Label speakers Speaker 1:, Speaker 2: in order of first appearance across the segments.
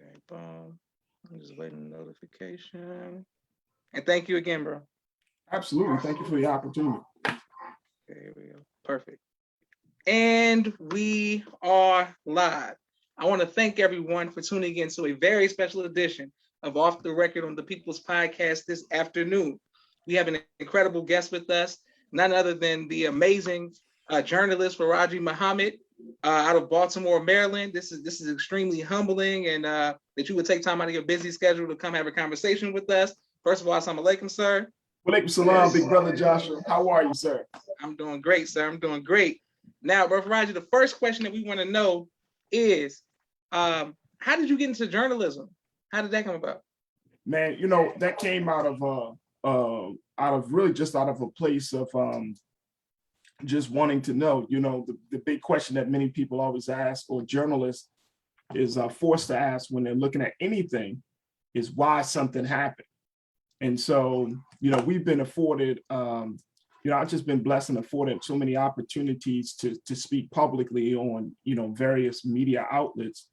Speaker 1: Okay, boom. I'm just waiting for notification. And thank you again, bro.
Speaker 2: Absolutely. Thank you for the opportunity.
Speaker 1: Okay, here we go. Perfect. And we are live. I want to thank everyone for tuning in to a very special edition of Off the Record on the People's Podcast this afternoon. We have an incredible guest with us, none other than the amazing journalist Firajii Muhammad out of Baltimore, Maryland. This is extremely humbling, and that you would take time out of your busy schedule to come have a conversation with us. First of all, assalamu alaikum, sir.
Speaker 2: Walaikum salam, big brother Joshua. How are you, sir?
Speaker 1: I'm doing great, sir. I'm doing great. Now, bro, Firajii, the first question that we want to know is, how did you get into journalism? How did that come about?
Speaker 2: Man, you know, that came out of really just out of a place of just wanting to know. You know, the big question that many people always ask, or journalists is forced to ask when they're looking at anything, is why something happened. And so, you know, we've been afforded, you know, I've just been blessed and afforded so many opportunities to speak publicly on, you know, various media outlets,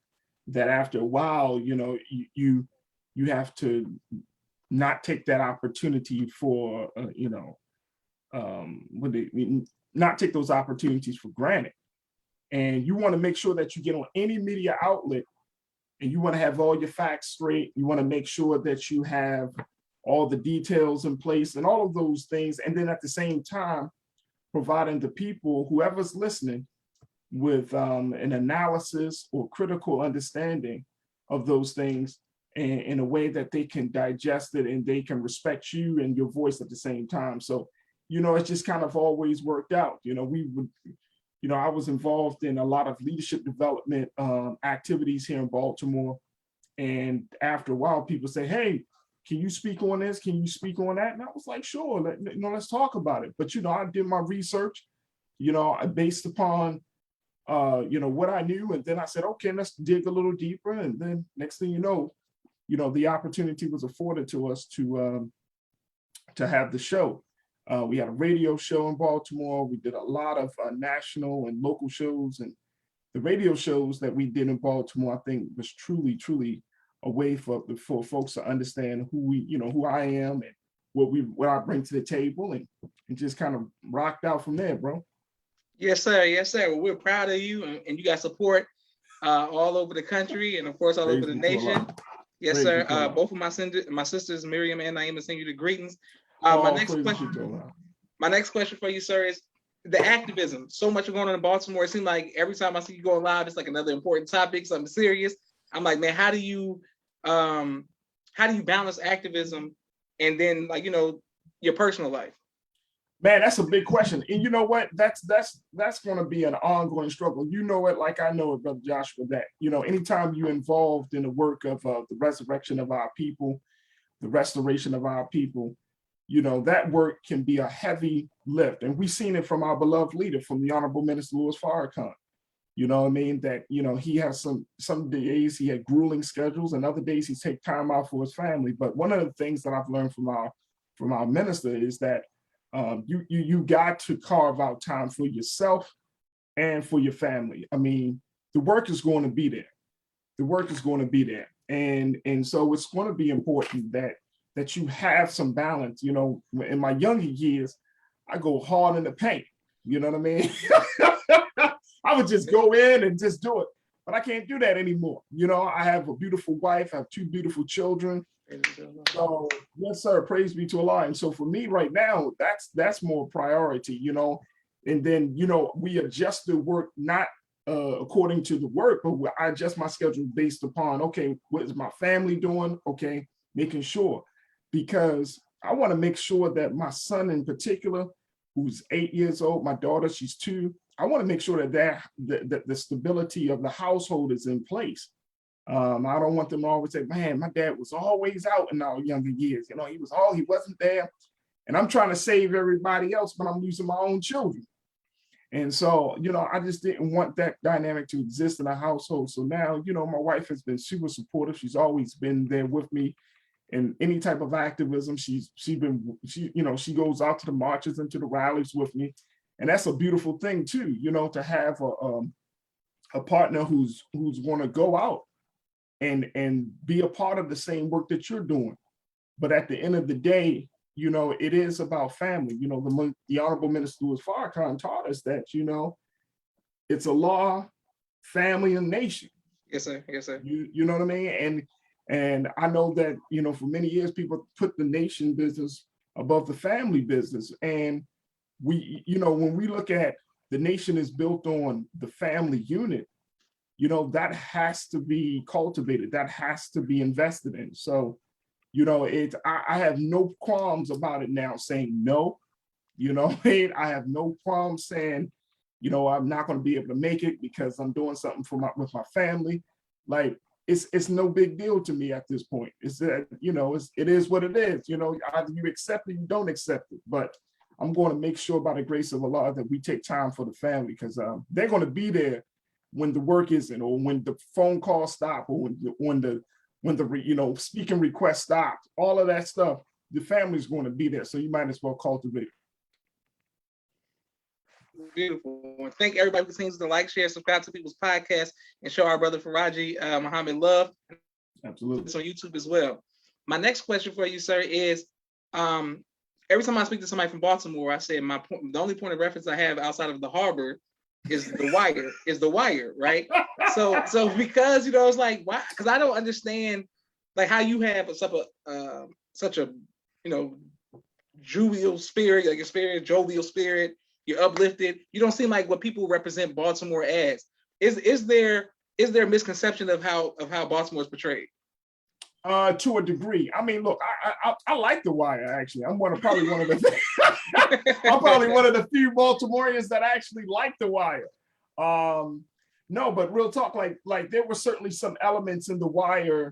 Speaker 2: that after a while, you know, you have to not take that opportunity for, you know, not take those opportunities for granted. And you want to make sure that you get on any media outlet, and you want to have all your facts straight. You want to make sure that you have all the details in place and all of those things. And then at the same time, providing the people, whoever's listening, with an analysis or critical understanding of those things in a way that they can digest it and they can respect you and your voice at the same time. So, you know, it's just kind of always worked out. You know, you know, I was involved in a lot of leadership development activities here in Baltimore. And after a while, people say, hey, can you speak on this? Can you speak on that? And I was like, sure, you know, let's talk about it. But, you know, I did my research, you know, based upon, you know, what I knew. And then I said, okay, let's dig a little deeper. And then next thing you know, the opportunity was afforded to us to have the show. We had a radio show in Baltimore. We did a lot of national and local shows. And the radio shows that we did in Baltimore, I think, was truly, truly a way for folks to understand who I am and what I bring to the table, and just kind of rocked out from there, bro.
Speaker 1: Yes, sir. Yes, sir. Well, we're proud of you, and you got support all over the country, and of course all over the nation. Yes, sir. Both of my sisters, Miriam and Naima, send you the greetings. My next question for you, sir, is the activism. So much going on in Baltimore. It seems like every time I see you going live, it's like another important topic, something serious. I'm like, man, how do you balance activism and then, like, you know, your personal life?
Speaker 2: Man, that's a big question. And you know what? That's going to be an ongoing struggle. You know it, like I know it, Brother Joshua, that, you know, anytime you're involved in the work of the resurrection of our people, the restoration of our people, you know, that work can be a heavy lift. And we've seen it from our beloved leader, from the Honorable Minister Louis Farrakhan. You know what I mean? That, you know, he has some days he had grueling schedules, and other days he take time out for his family. But one of the things that I've learned from our minister is that you got to carve out time for yourself and for your family. I mean, the work is going to be there. The work is going to be there. And so it's going to be important that you have some balance. You know, in my younger years, I go hard in the paint. You know what I mean? I would just go in and just do it. But I can't do that anymore. You know, I have a beautiful wife. I have 2 beautiful children. So yes, sir. Praise be to Allah. And so for me right now, that's more priority, you know. And then, you know, we adjust the work not according to the work, but I adjust my schedule based upon, okay, what is my family doing? Okay, making sure, because I want to make sure that my son in particular, who's 8 years old, my daughter, she's 2. I want to make sure that the stability of the household is in place. I don't want them to always say, man, my dad was always out in our younger years. You know, he wasn't there. And I'm trying to save everybody else, but I'm losing my own children. And so, you know, I just didn't want that dynamic to exist in a household. So now, you know, my wife has been super supportive. She's always been there with me in any type of activism. She goes out to the marches and to the rallies with me. And that's a beautiful thing too, you know, to have a partner who's going to go out and be a part of the same work that you're doing. But at the end of the day, you know, it is about family. You know, the Honorable Minister Louis Farrakhan taught us that, you know, it's a law, family, and nation.
Speaker 1: Yes, sir. Yes, sir.
Speaker 2: You know what I mean? And I know that, you know, for many years, people put the nation business above the family business. And we, you know, when we look at the nation is built on the family unit, you know, that has to be cultivated. That has to be invested in. So, you know, I have no qualms about it now saying no, you know, I have no problem saying, you know, I'm not going to be able to make it because I'm doing something with my family. Like, it's no big deal to me at this point. It's that, you know, it is what it is. You know, either you accept it, you don't accept it. But I'm going to make sure by the grace of Allah that we take time for the family, because they're going to be there when the work isn't, or when the phone call stop, or when the you know, speaking request stops, all of that stuff. The family's going to be there, so you might as well cultivate.
Speaker 1: Beautiful. And thank everybody who continues to like, share, subscribe to people's podcasts, and show our brother Firajii Muhammad love.
Speaker 2: Absolutely.
Speaker 1: It's on YouTube as well. My next question for you, sir, is every time I speak to somebody from Baltimore, I say the only point of reference I have outside of the harbor is the wire, right? So because, you know, it's like, why? Because I don't understand like how you have such a you know, jovial spirit, like a jovial spirit. You're uplifted. You don't seem like what people represent Baltimore as. Is there a misconception of how Baltimore is portrayed?
Speaker 2: To a degree. I mean, look, I like The Wire. Actually, I'm probably one of the few Baltimoreans that actually like The Wire. No, but real talk, like there were certainly some elements in The Wire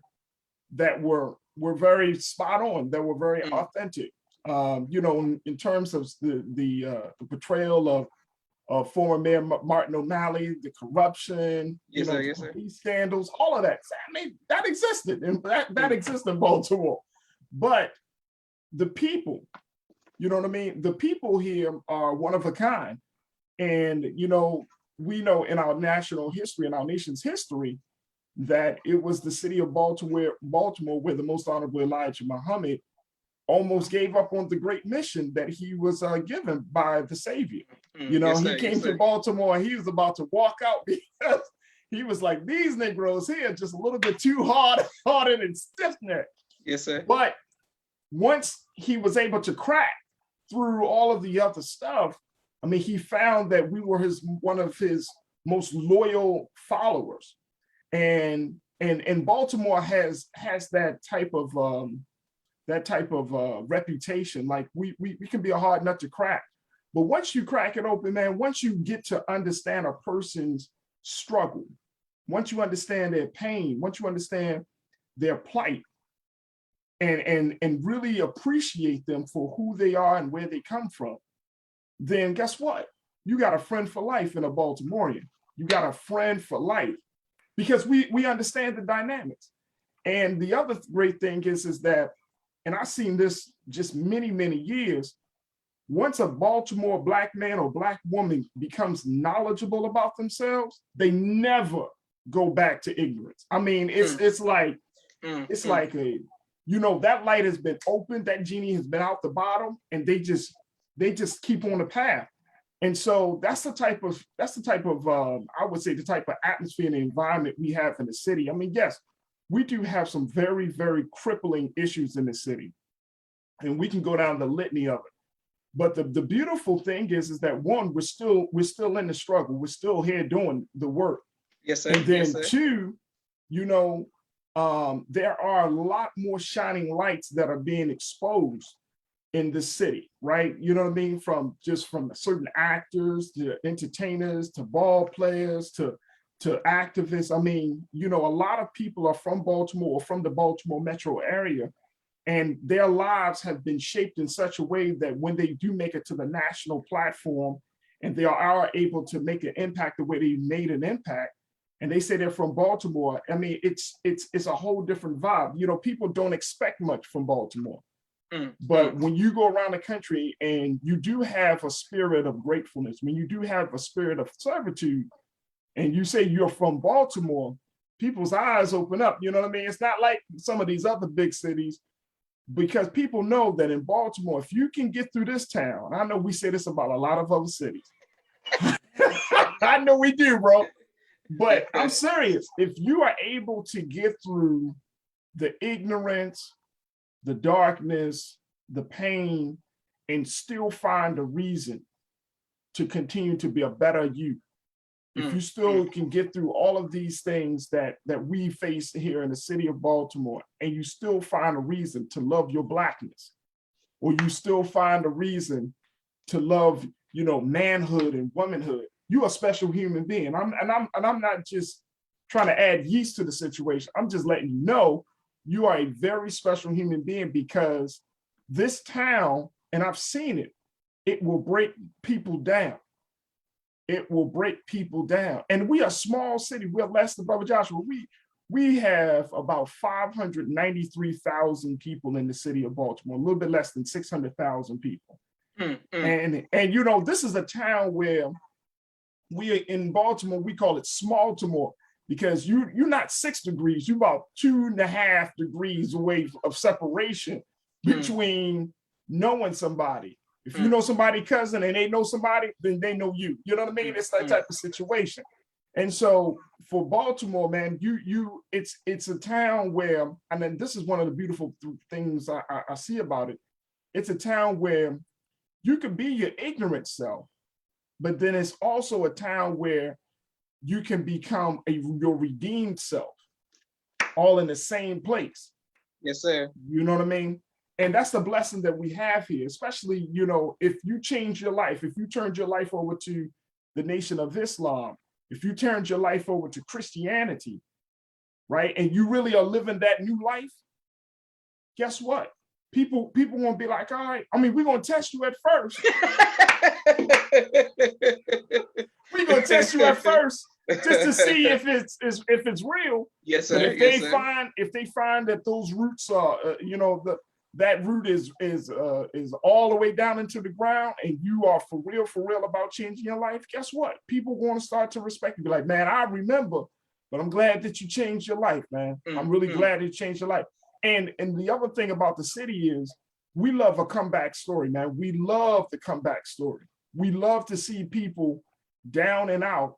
Speaker 2: that were very spot on, that were very authentic. You know, in terms of the portrayal of former Mayor Martin O'Malley, the corruption,
Speaker 1: yes,
Speaker 2: you know,
Speaker 1: yes,
Speaker 2: these scandals, all of that. I mean, that existed, and that exists in Baltimore. But the people, you know what I mean? The people here are one of a kind. And, you know, we know in our national history, in our nation's history, that it was the city of Baltimore where the Most Honorable Elijah Muhammad almost gave up on the great mission that he was given by the Savior. You know, he came to Baltimore and he was about to walk out because he was like, these Negroes here are just a little bit too hard-hearted and stiff-necked.
Speaker 1: Yes, sir.
Speaker 2: But once he was able to crack through all of the other stuff, I mean, he found that we were one of his most loyal followers. And Baltimore has that type of reputation. Like we can be a hard nut to crack, but once you crack it open, man, once you get to understand a person's struggle, once you understand their pain, once you understand their plight, and really appreciate them for who they are and where they come from, then guess what? You got a friend for life in a Baltimorean. You got a friend for life, because we understand the dynamics. And the other great thing is that, and I've seen this just many, many years, once a Baltimore Black man or Black woman becomes knowledgeable about themselves, they never go back to ignorance. I mean, it's like a, you know, that light has been opened, that genie has been out the bottom, and they just keep on the path. And so that's the type of I would say the type of atmosphere and environment we have in the city. I mean, yes, we do have some very, very crippling issues in the city, and we can go down the litany of it. But the beautiful thing is that one, we're still in the struggle. We're still here doing the work.
Speaker 1: Yes, sir.
Speaker 2: And then
Speaker 1: yes, sir.
Speaker 2: two, you know, there are a lot more shining lights that are being exposed in the city, right? You know what I mean? From certain actors to entertainers to ball players to activists. I mean, you know, a lot of people are from Baltimore or from the Baltimore metro area, and their lives have been shaped in such a way that when they do make it to the national platform and they are able to make an impact the way they made an impact, and they say they're from Baltimore, I mean, it's a whole different vibe. You know, people don't expect much from Baltimore. But when you go around the country and you do have a spirit of gratefulness, when you do have a spirit of servitude, and you say you're from Baltimore, people's eyes open up. You know what I mean? It's not like some of these other big cities, because people know that in Baltimore, if you can get through this town, I know we say this about a lot of other cities. I know we do, bro. But I'm serious. If you are able to get through the ignorance, the darkness, the pain, and still find a reason to continue to be a better you, if you still can get through all of these things that we face here in the city of Baltimore, and you still find a reason to love your Blackness, or you still find a reason to love, manhood and womanhood, you're a special human being. I'm not just trying to add yeast to the situation. I'm just letting you know you are a very special human being, because this town, and I've seen it, it will break people down. It will break people down. And we are a small city. We're less than Brother Joshua. We have about 593,000 people in the city of Baltimore, a little bit less than 600,000 people. And this is a town where we are in Baltimore, we call it Small-timore, because you're not 6 degrees, you're about 2.5 degrees away of separation between knowing somebody. If you know somebody cousin and they know somebody, then they know you. You know what I mean? It's that type of situation. And so for Baltimore, man, it's a town where, and then this is one of the beautiful things I see about it. It's a town where you can be your ignorant self, but then it's also a town where you can become your redeemed self, all in the same place.
Speaker 1: Yes, sir.
Speaker 2: You know what I mean? And that's the blessing that we have here, especially, if you change your life, if you turned your life over to the Nation of Islam, if you turned your life over to Christianity, right? And you really are living that new life, guess what? People won't be like, all right, we're going to test you at first. We're going to test you at first just to see if it's real.
Speaker 1: Yes, sir.
Speaker 2: But if they find that those roots are, that root is all the way down into the ground, and you are for real about changing your life, guess what? People want to start to respect you. Be like, man, I remember, but I'm glad that you changed your life, man. I'm really glad that you changed your life. And the other thing about the city is we love a comeback story, man. We love the comeback story. We love to see people down and out,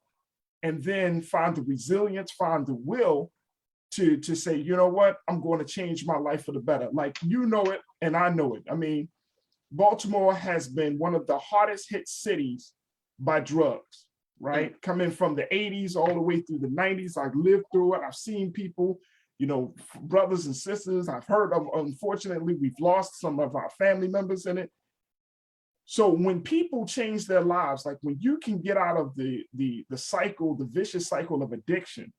Speaker 2: and then find the resilience, find the will to say, you know what, I'm going to change my life for the better. Like, you know it, and I know it. Baltimore has been one of the hardest hit cities by drugs, right? Coming from the 80s all the way through the 90s. I've lived through it. I've seen people, brothers and sisters. I've heard of, unfortunately, we've lost some of our family members in it. So when people change their lives, like when you can get out of the cycle, the vicious cycle of addiction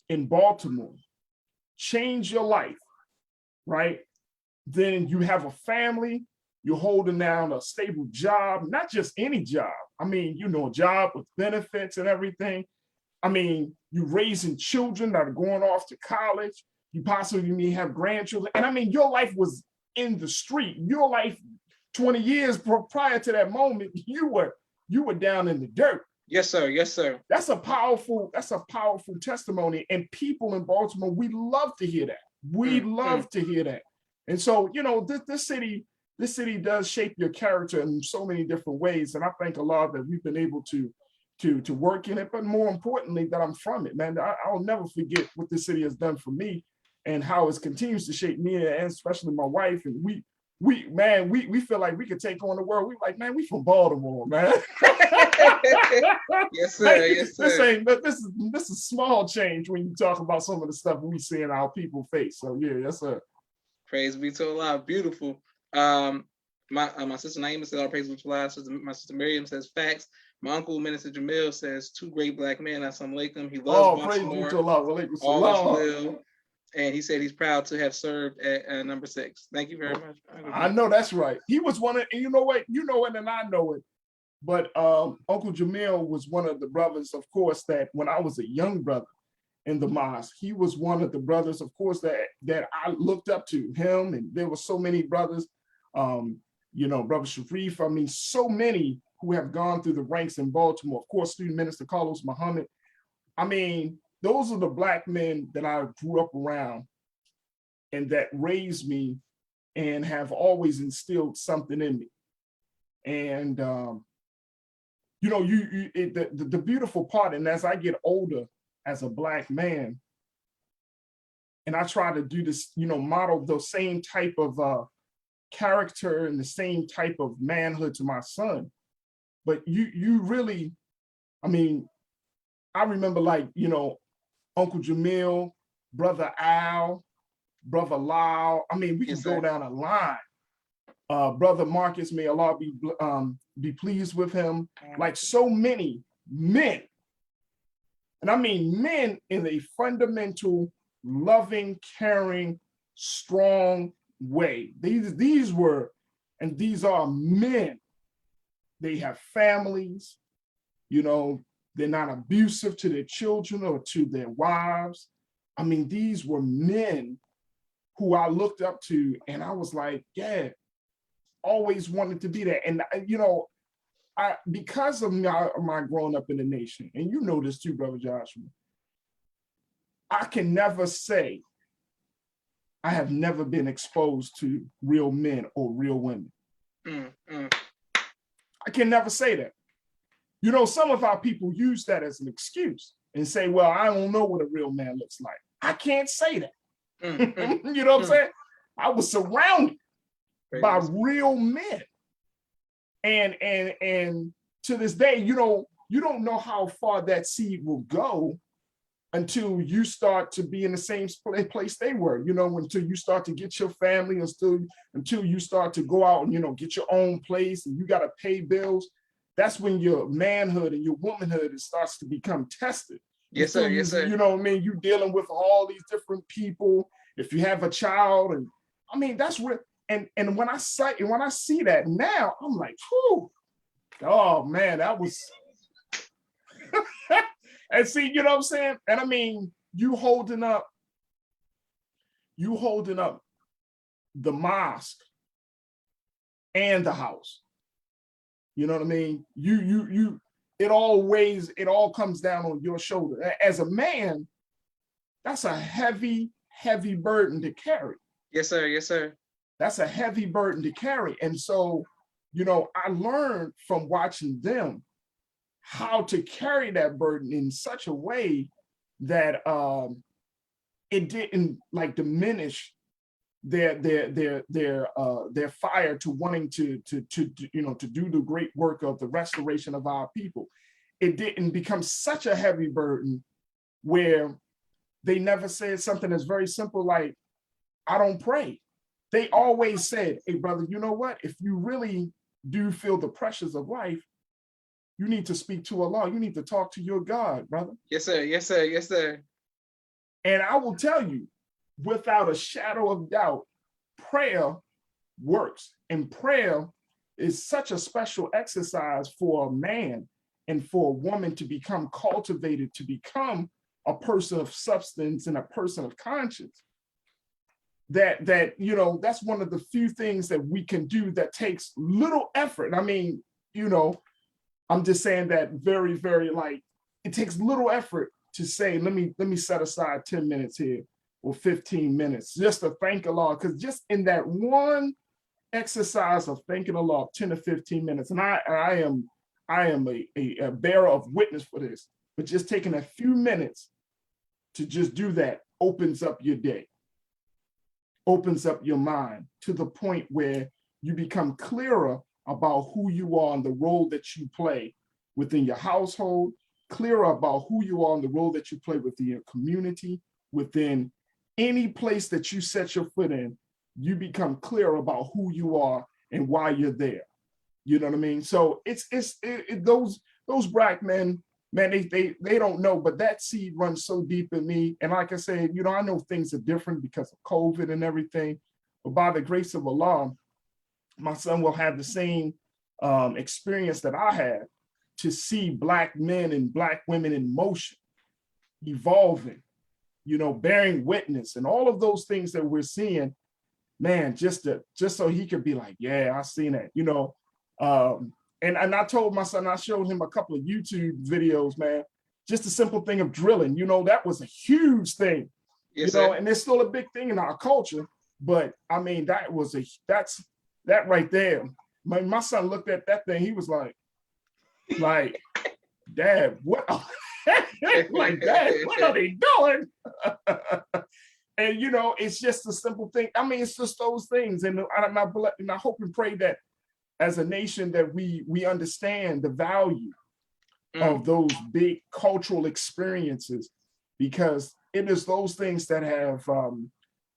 Speaker 2: in Baltimore, change your life, right? Then you have a family, you're holding down a stable job, not just any job. A job with benefits and everything. You're raising children that are going off to college. You possibly may have grandchildren. And your life was in the street. Your life 20 years prior to that moment, you were down in the dirt.
Speaker 1: Yes, sir. Yes, sir.
Speaker 2: That's a powerful testimony. And people in Baltimore, we love to hear that. We love to hear that. And so, this city does shape your character in so many different ways. And I thank Allah that we've been able to work in it, but more importantly, that I'm from it, man. I'll never forget what this city has done for me and how it continues to shape me, and especially my wife. And we feel like we could take on the world. We like, man, we from Baltimore, man.
Speaker 1: Yes, sir. Yes, sir.
Speaker 2: This is small change when you talk about some of the stuff we see in our people face. So yeah, yes, sir.
Speaker 1: Praise be to Allah. Beautiful. My sister Naima says, all praise be to Allah. My sister Miriam says, facts. My uncle, Minister Jamil, says, 2 great black men. Assalamu alaikum. He loves Baltimore.
Speaker 2: Praise be to Allah.
Speaker 1: All is well. And he said he's proud to have served at number 6. Thank you very much.
Speaker 2: I know that's right. He was one of, and you know what? You know it, and I know it. But Uncle Jamil was one of the brothers, of course, that when I was a young brother in the mosque, he was one of the brothers, of course, that I looked up to him. And there were so many brothers, Brother Sharif. So many who have gone through the ranks in Baltimore. Of course, student minister Carlos Muhammad. those are the Black men that I grew up around and that raised me and have always instilled something in me. And the beautiful part, and as I get older as a Black man, and I try to do this, model the same type of character and the same type of manhood to my son. But you really, I mean, I remember Uncle Jamil, Brother Al, Brother Lyle. I mean, we can go down a line. Brother Marcus, may Allah be pleased with him. Like so many men, and I mean men in a fundamental, loving, caring, strong way. These were, and these are men. They have families, they're not abusive to their children or to their wives. I mean, these were men who I looked up to, and I was like, yeah, always wanted to be there. And because of my growing up in the nation, and you know this too, Brother Joshua, I can never say I have never been exposed to real men or real women. I can never say that. Some of our people use that as an excuse and say, well, I don't know what a real man looks like. I can't say that. You know what I'm saying? I was surrounded by real men. And to this day, you don't know how far that seed will go until you start to be in the same place they were, until you start to get your family, until you start to go out and, get your own place and you got to pay bills. That's when your manhood and your womanhood starts to become tested.
Speaker 1: Yes, sir. Yes, sir.
Speaker 2: You know what I mean? You're dealing with all these different people. If you have a child, and I mean, that's where, and when I see that now, I'm like, whew, oh man, that was, and see, you know what I'm saying? And I mean, you holding up the mosque and the house. You know what I mean? It all comes down on your shoulder. As a man, that's a heavy, heavy burden to carry.
Speaker 1: Yes, sir. Yes, sir.
Speaker 2: That's a heavy burden to carry. And so, I learned from watching them how to carry that burden in such a way that it didn't diminish their fire to wanting to do the great work of the restoration of our people. It didn't become such a heavy burden where they never said something that's very simple like, I don't pray. They always said, hey brother, you know what? If you really do feel the pressures of life, you need to speak to Allah. You need to talk to your God, brother.
Speaker 1: Yes, sir. Yes, sir. Yes, sir.
Speaker 2: And I will tell you, without a shadow of doubt, prayer works. And prayer is such a special exercise for a man and for a woman to become cultivated, to become a person of substance and a person of conscience. That that's one of the few things that we can do that takes little effort. I mean, I'm just saying that very, very it takes little effort to say, let me set aside 10 minutes here or 15 minutes just to thank Allah. Because just in that one exercise of thanking Allah, 10 to 15 minutes, and I am a bearer of witness for this, but just taking a few minutes to just do that opens up your day, opens up your mind to the point where you become clearer about who you are and the role that you play within your household, clearer about who you are and the role that you play within your community, within any place that you set your foot in. You become clear about who you are and why you're there. You know what I mean? So it's those Black men, man, they don't know, but that seed runs so deep in me. And like I said, I know things are different because of COVID and everything, but by the grace of Allah, my son will have the same experience that I had, to see Black men and Black women in motion, evolving, bearing witness, and all of those things that we're seeing, man, just so he could be like, yeah, I seen that, and I told my son, I showed him a couple of YouTube videos, man, just the simple thing of drilling, that was a huge thing,
Speaker 1: Yes, sir.
Speaker 2: and it's still a big thing in our culture. But I mean, that's that right there. My son looked at that thing. He was like, Dad, what? Like, Dad, what are they doing? And it's just a simple thing. I mean, it's just those things, and I hope and pray that as a nation that we understand the value of those big cultural experiences, because it is those things that have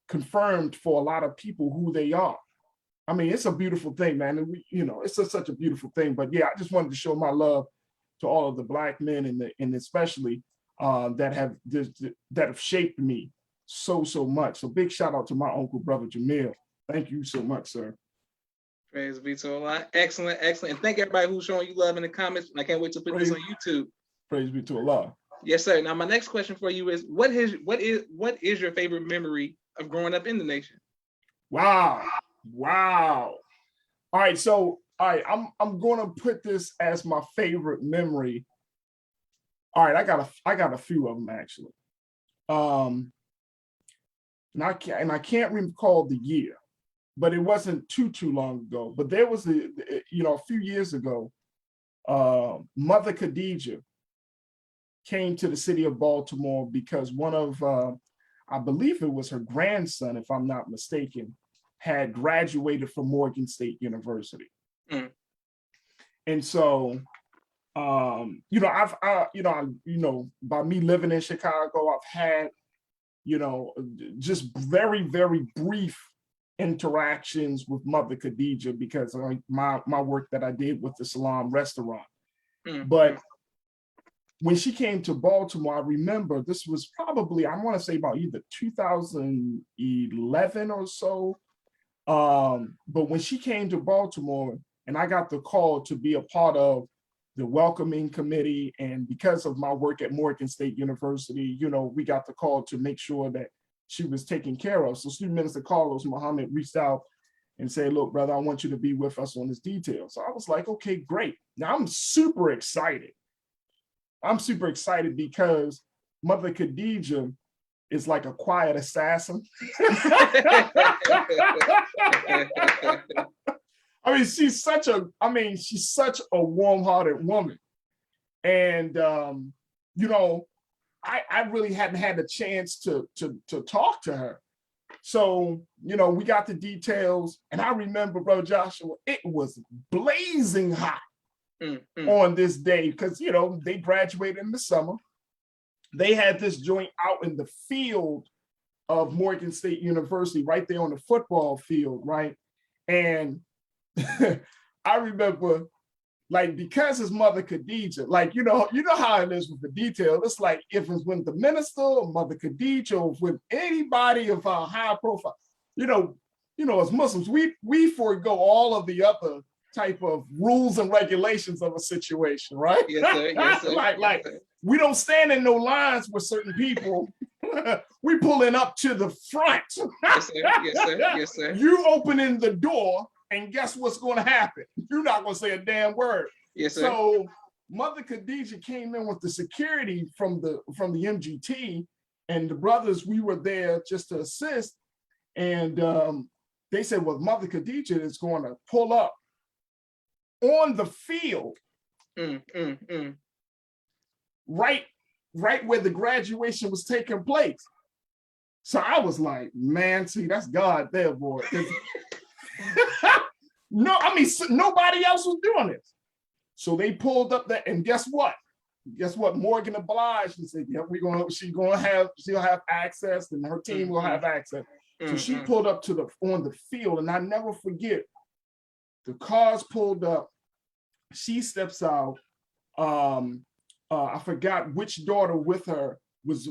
Speaker 2: confirmed for a lot of people who they are. I mean, it's a beautiful thing, man. And it's such a beautiful thing. But yeah, I just wanted to show my love to all of the Black men and especially that have shaped me so much. So big shout out to my uncle, brother Jamil. Thank you so much, sir.
Speaker 1: Praise be to Allah. Excellent. And thank everybody who's showing you love in the comments. I can't wait to put this on YouTube.
Speaker 2: Praise be to Allah.
Speaker 1: Yes, sir. Now, my next question for you is, what is your favorite memory of growing up in the nation?
Speaker 2: Wow. All right, so I'm gonna put this as my favorite memory. All right, I got a few of them actually. And I can't recall the year, but it wasn't too long ago. But there was a few years ago, Mother Khadijah came to the city of Baltimore because one of I believe it was her grandson, if I'm not mistaken, had graduated from Morgan State University. And so by me living in Chicago, I've had just very, very brief interactions with Mother Khadijah because of my work that I did with the Salam restaurant. But when she came to Baltimore, I remember this was probably, I want to say about either 2011 or so. But when she came to Baltimore and I got the call to be a part of the welcoming committee, and because of my work at Morgan State University, we got the call to make sure that she was taken care of. So Student Minister Carlos Muhammad reached out and said, look, brother, I want you to be with us on this detail. So I was like, okay, great. Now I'm super excited. Because Mother Khadijah is like a quiet assassin. I mean, she's such a warm-hearted woman. And I really hadn't had a chance to talk to her. So, we got the details. And I remember, Brother Joshua, it was blazing hot on this day because, they graduated in the summer. They had this joint out in the field of Morgan State University, right there on the football field, right? And I remember, because his Mother Khadijah, you know how it is with the detail. It's like if it's when the minister or Mother Khadijah or with anybody of a high profile, as Muslims, we forego all of the other type of rules and regulations of a situation, right?
Speaker 1: Yes, sir. Yes, sir.
Speaker 2: We don't stand in no lines with certain people. We pulling up to the front.
Speaker 1: Yes, sir. Yes, sir. Yes, sir.
Speaker 2: You opening the door, and guess what's going to happen? You're not going to say a damn word.
Speaker 1: Yes, sir.
Speaker 2: So Mother Khadijah came in with the security from the MGT, and the brothers, we were there just to assist. And they said, well, Mother Khadijah is going to pull up on the field, right where the graduation was taking place. So I was like, man, see, that's God there, boy. No, I mean, nobody else was doing this. So they pulled up that, and guess what? Morgan obliged and said, yeah, she'll have access, and her team will have access. So she pulled up on the field, and I never forget, the cars pulled up, she steps out. I forgot which daughter with her was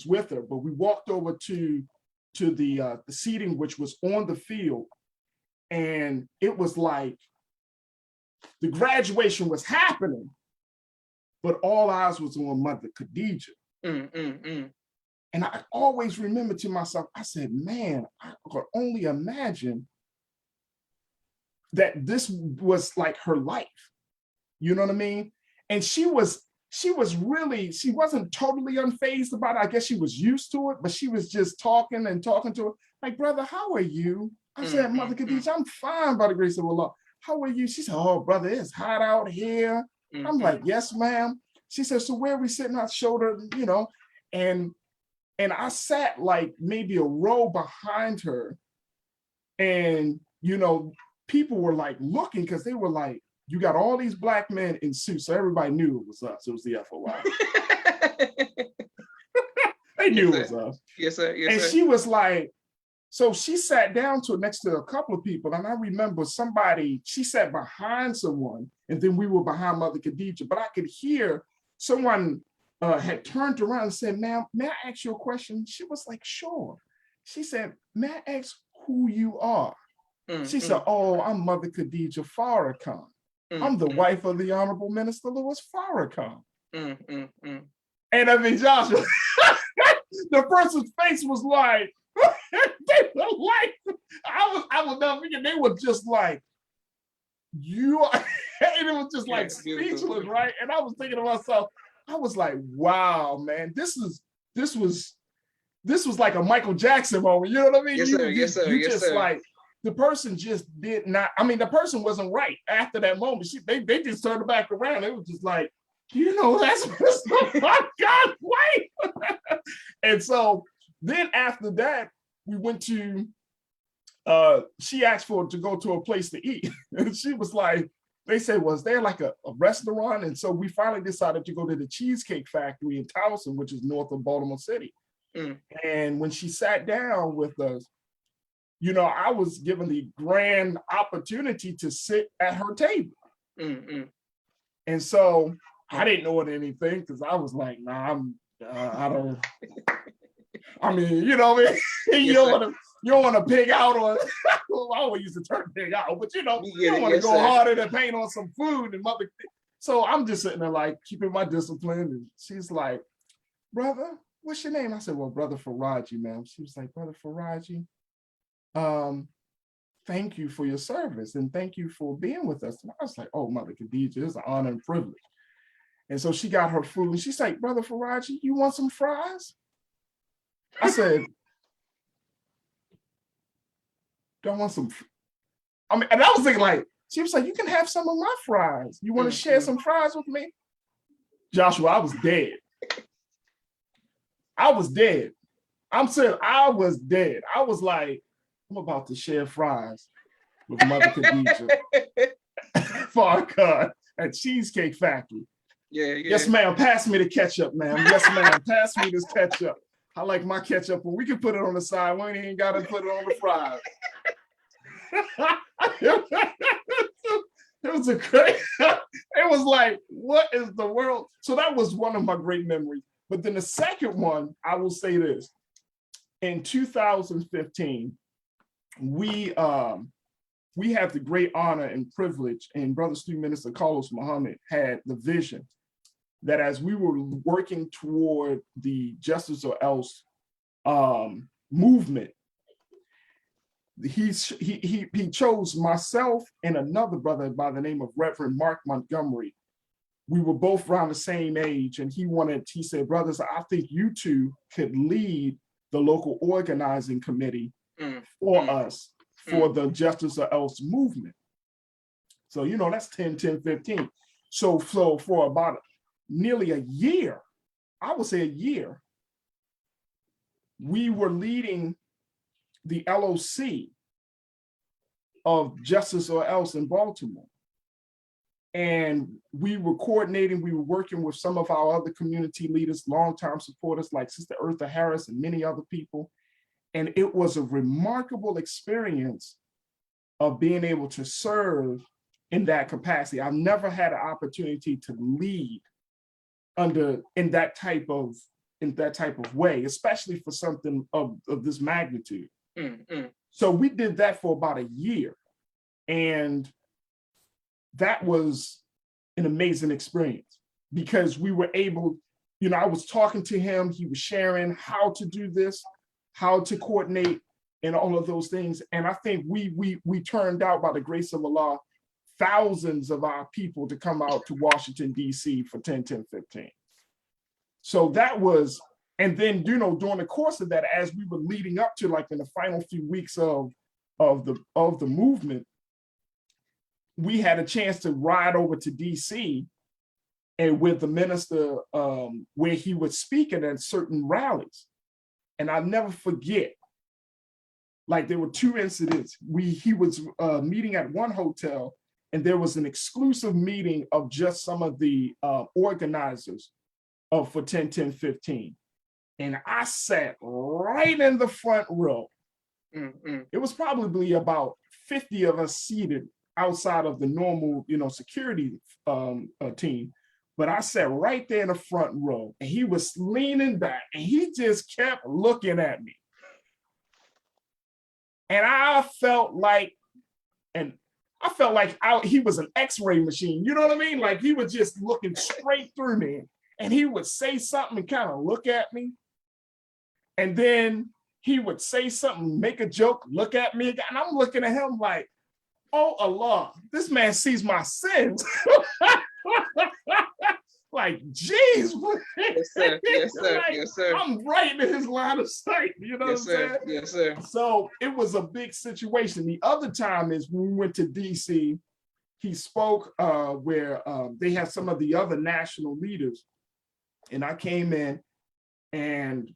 Speaker 2: with her, but we walked over to the seating, which was on the field, and it was like the graduation was happening, but all eyes was on Mother Khadijah. And I always remember to myself, I said, man, I could only imagine that this was like her life. You know what I mean? And she was she wasn't totally unfazed about it. I guess she was used to it, but she was just talking and talking to her. Like, brother, how are you? I said, Mother Khadijah, I'm fine by the grace of Allah. How are you? She said, oh, brother, it's hot out here. I'm like, yes, ma'am. She said, so where are we sitting? I showed her, and I sat like maybe a row behind her. And, people were like looking because they were like, you got all these black men in suits. So everybody knew it was us. It was the FOI. They knew it was us.
Speaker 1: Yes, sir. Yes,
Speaker 2: and
Speaker 1: sir.
Speaker 2: she was like, so she sat down next to a couple of people. And I remember she sat behind someone, and then we were behind Mother Khadijah. But I could hear someone had turned around and said, ma'am, may I ask you a question? She was like, sure. She said, may I ask who you are? She said, oh, I'm Mother Khadijah Farrakhan. I'm the wife of the Honorable Minister Louis Farrakhan. And I mean, Joshua, the person's face was like, they were like, I was not thinking, they were just like, you are, and it was just like speechless, right? And I was thinking to myself, I was like, wow, man, this was like a Michael Jackson moment. You know what I mean?
Speaker 1: Yes, sir. Yes, sir.
Speaker 2: You
Speaker 1: yes,
Speaker 2: just
Speaker 1: sir.
Speaker 2: like, the person just did not, I mean, the person wasn't right after that moment. They just turned it back around. It was just like, that's my God, wait. And so then after that, we went to, she asked to go to a place to eat. And she was like, they said, was there like a restaurant? And so we finally decided to go to the Cheesecake Factory in Towson, which is north of Baltimore City. And when she sat down with us, I was given the grand opportunity to sit at her table. And so I didn't know anything because I was like, nah, I don't, I mean, you know what I mean? You don't want to pig out on, well, I always used to turn pig out, but you don't want to go harder than paint on some food and mother. So I'm just sitting there like keeping my discipline. And she's like, brother, what's your name? I said, well, Brother Firajii, ma'am. She was like, Brother Firajii, thank you for your service and thank you for being with us. And I was like, oh, Mother Khadijah, it's an honor and privilege. And so she got her food and she's like, Brother Firajii, you want some fries? I said, don't want some. I mean, and I was thinking like, she was like, you can have some of my fries. You want to share some fries with me? Joshua, I was dead. I'm saying I was dead. I was like, I'm about to share fries with Mother Khadijah Farrakhan at Cheesecake Factory.
Speaker 1: Yeah.
Speaker 2: Yes, ma'am. Pass me the ketchup, ma'am. Yes, ma'am. Pass me this ketchup. I like my ketchup, but we can put it on the side. We ain't got to put it on the fries. It was it was like, what is the world? So that was one of my great memories. But then the second one, I will say this. In 2015, we had the great honor and privilege, and Brother Student Minister Carlos Muhammad had the vision that as we were working toward the Justice or Else movement, he chose myself and another brother by the name of Reverend Mark Montgomery. We were both around the same age, and he said, brothers, I think you two could lead the local organizing committee for us for the Justice or Else movement. So, that's 10, 15. So for about nearly a year, I would say a year, we were leading the LOC of Justice or Else in Baltimore. And we were coordinating, we were working with some of our other community leaders, longtime supporters like Sister Eartha Harris and many other people. And it was a remarkable experience of being able to serve in that capacity. I've never had an opportunity to lead in that type of way, especially for something of this magnitude. So we did that for about a year. And that was an amazing experience because we were able, I was talking to him, he was sharing how to do this, how to coordinate and all of those things. And I think we turned out, by the grace of Allah, thousands of our people to come out to Washington, D.C. for 10-10-15. So that was, and then, you know, during the course of that, as we were leading up to like in the final few weeks of the movement, we had a chance to ride over to D.C. and with the minister, where he was speaking at certain rallies. And I'll never forget, like there were two incidents. He was meeting at one hotel, and there was an exclusive meeting of just some of the organizers for 10-10-15. And I sat right in the front row. It was probably about 50 of us seated outside of the normal, you know, security team. But I sat right there in the front row, and he was leaning back, and he just kept looking at me. And I felt like he was an X-ray machine. You know what I mean? Like he was just looking straight through me, and he would say something and kind of look at me. And then he would say something, make a joke, look at me again. And I'm looking at him like, oh Allah, this man sees my sins. Like, geez.
Speaker 1: Yes, sir. Yes, sir.
Speaker 2: Like,
Speaker 1: yes, sir.
Speaker 2: I'm right in his line of sight. You know
Speaker 1: Yes,
Speaker 2: what I'm
Speaker 1: sir.
Speaker 2: saying?
Speaker 1: Yes, sir.
Speaker 2: So it was a big situation. The other time is when we went to DC, he spoke where they had some of the other national leaders. And I came in and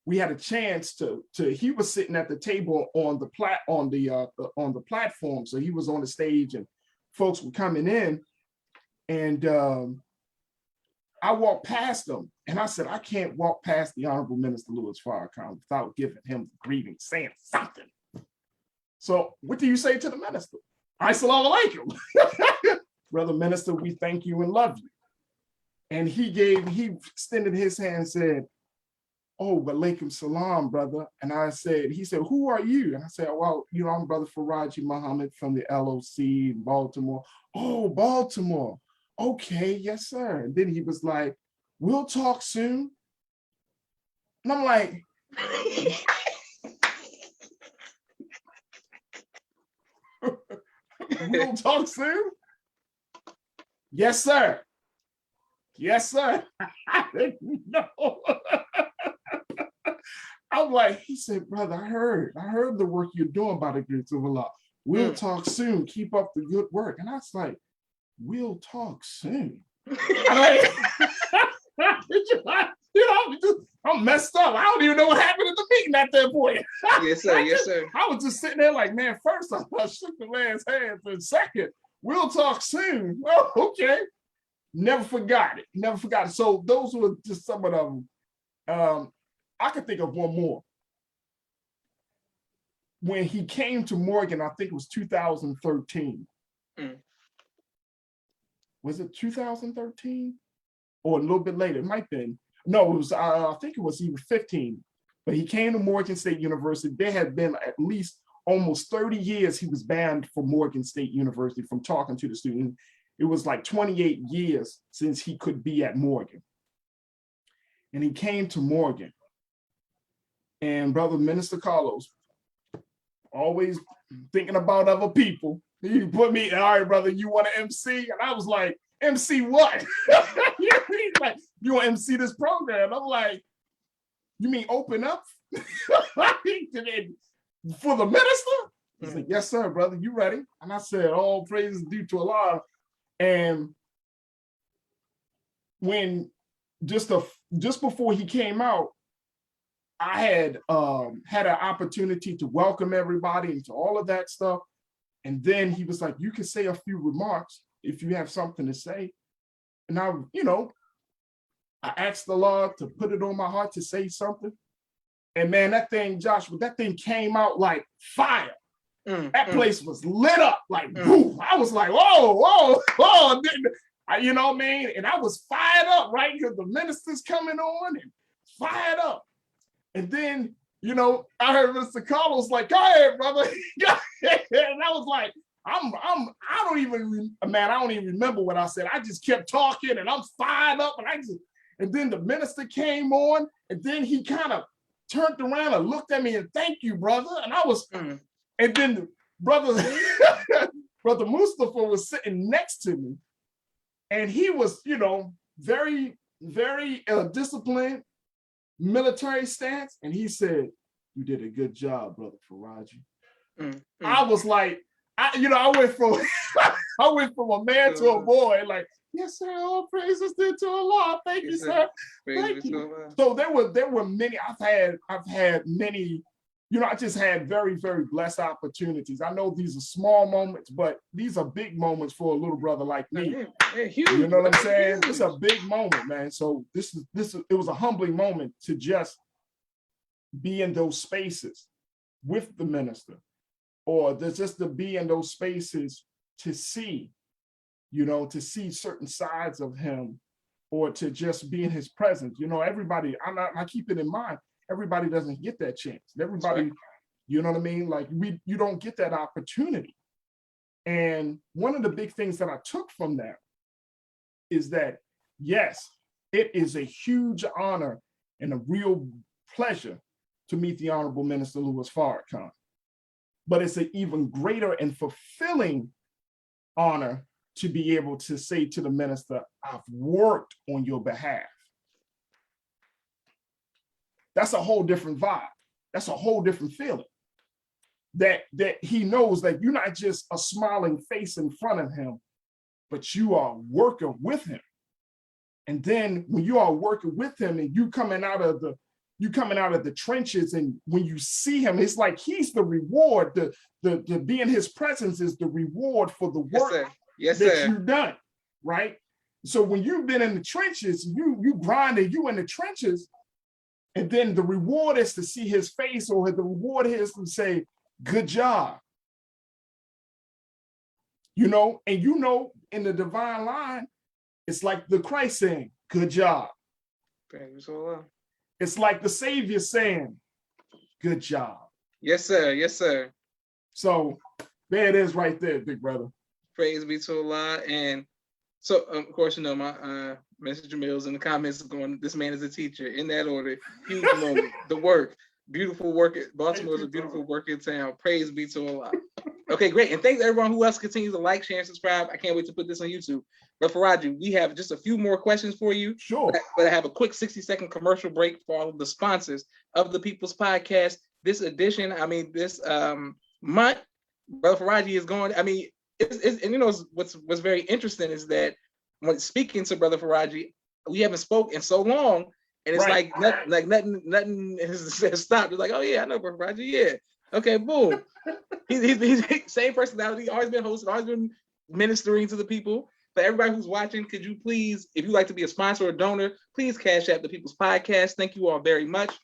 Speaker 2: we had a chance to he was sitting at the table on the platform. So he was on the stage and folks were coming in, and I walked past him and I said, I can't walk past the Honorable Minister Louis Farrakhan without giving him the greeting, saying something. So what do you say to the minister? Assalamu alaikum. Brother Minister, we thank you and love you. And he extended his hand and said, oh, walaikum salam, brother. And he said, who are you? And I said, well, you know, I'm Brother Firajii Muhammad from the LOC in Baltimore. Oh, Baltimore. Okay, yes, sir. And then he was like, we'll talk soon. And I'm like, we'll talk soon? Yes, sir. Yes, sir. I didn't know. I'm like, he said, brother, I heard the work you're doing by the grace of Allah. We'll talk soon. Keep up the good work. And I was like, we'll talk soon. I'm messed up. I don't even know what happened at the meeting at that point.
Speaker 1: Yes, sir. Yes, sir.
Speaker 2: I was just sitting there like, man, first I shook the man's hand, and second, we'll talk soon. Oh, okay. Never forgot it. Never forgot it. So those were just some of them. I could think of one more. When he came to Morgan, I think it was 2013. Was it 2013? Or a little bit later? It might have been. No, it was, I think it was even 15. But he came to Morgan State University. There had been at least almost 30 years he was banned from Morgan State University from talking to the students. It was like 28 years since he could be at Morgan. And he came to Morgan. And Brother Minister Carlos, always thinking about other people, he put me, all right, brother, you want to MC? And I was like, MC what? He's like, you want to MC this program? I'm like, you mean open up for the minister? He's like, yes, sir, brother, you ready? And I said, all praises due to Allah. And when just before he came out, I had had an opportunity to welcome everybody and to all of that stuff. And then he was like, you can say a few remarks if you have something to say. And I asked the Lord to put it on my heart to say something. And man, that thing, Joshua, that thing came out like fire. That place was lit up like boom. I was like, whoa. You know what I mean? And I was fired up, right? Because the minister's coming on and fired up. And then, you know, I heard Mr. Carlos like, go ahead, brother. And I was like, I don't even remember what I said. I just kept talking and I'm fired up. And then the minister came on and then he kind of turned around and looked at me and thank you, brother. And I was, and then the brother Brother Mustafa was sitting next to me, and he was, very, very disciplined, military stance. And he said, "You did a good job, Brother Firajii." I was like, I went from I went from a man to a boy, like, "Yes, sir, all praises to Allah. Thank you, sir. Thank you." So there were many, I've had many, I just had very, very blessed opportunities. I know these are small moments, but these are big moments for a little brother like me.
Speaker 1: Huge,
Speaker 2: you know what I'm saying? It's a big moment, man. So it was a humbling moment to just be in those spaces with the minister, or just to be in those spaces to see, to see certain sides of him, or to just be in his presence. Everybody, I keep it in mind, everybody doesn't get that chance. Everybody, right. You know what I mean? Like you don't get that opportunity. And one of the big things that I took from that is that, yes, it is a huge honor and a real pleasure to meet the Honorable Minister Louis Farrakhan. But it's an even greater and fulfilling honor to be able to say to the minister, "I've worked on your behalf." That's a whole different vibe. That's a whole different feeling. That he knows that you're not just a smiling face in front of him, but you are working with him. And then when you are working with him and you coming out of the trenches, and when you see him, it's like he's the reward. The be in his presence is the reward for the work that you've done, right? So when you've been in the trenches, you grinding, you in the trenches, and then the reward is to see his face, or the reward is to say, "Good job." And in the divine line, it's like the Christ saying, "Good job." It's like the Savior saying, "Good job."
Speaker 1: Yes, sir. Yes, sir.
Speaker 2: So there it is right there, big brother.
Speaker 1: Praise be to Allah. And so, of course, my Mr. Jamil's in the comments going, "This man is a teacher," in that order. Huge moment. The work. Beautiful work. Baltimore is a beautiful working town. Praise be to Allah. Okay, great. And thanks everyone who else continues to like, share, and subscribe. I can't wait to put this on YouTube. But Firajii, we have just a few more questions for you.
Speaker 2: Sure.
Speaker 1: But I have a quick 60-second commercial break for all of the sponsors of the People's Podcast. This edition, this month, Brother Firajii is going. What's very interesting is that when speaking to Brother Firajii, we haven't spoke in so long, and it's right. like nothing has stopped. It's like, "Oh yeah, I know Brother Firajii. Yeah, okay, boom." He's same personality, always been hosting, always been ministering to the people. For everybody who's watching, could you please, if you'd like to be a sponsor or donor, please cash out the People's Podcast. Thank you all very much.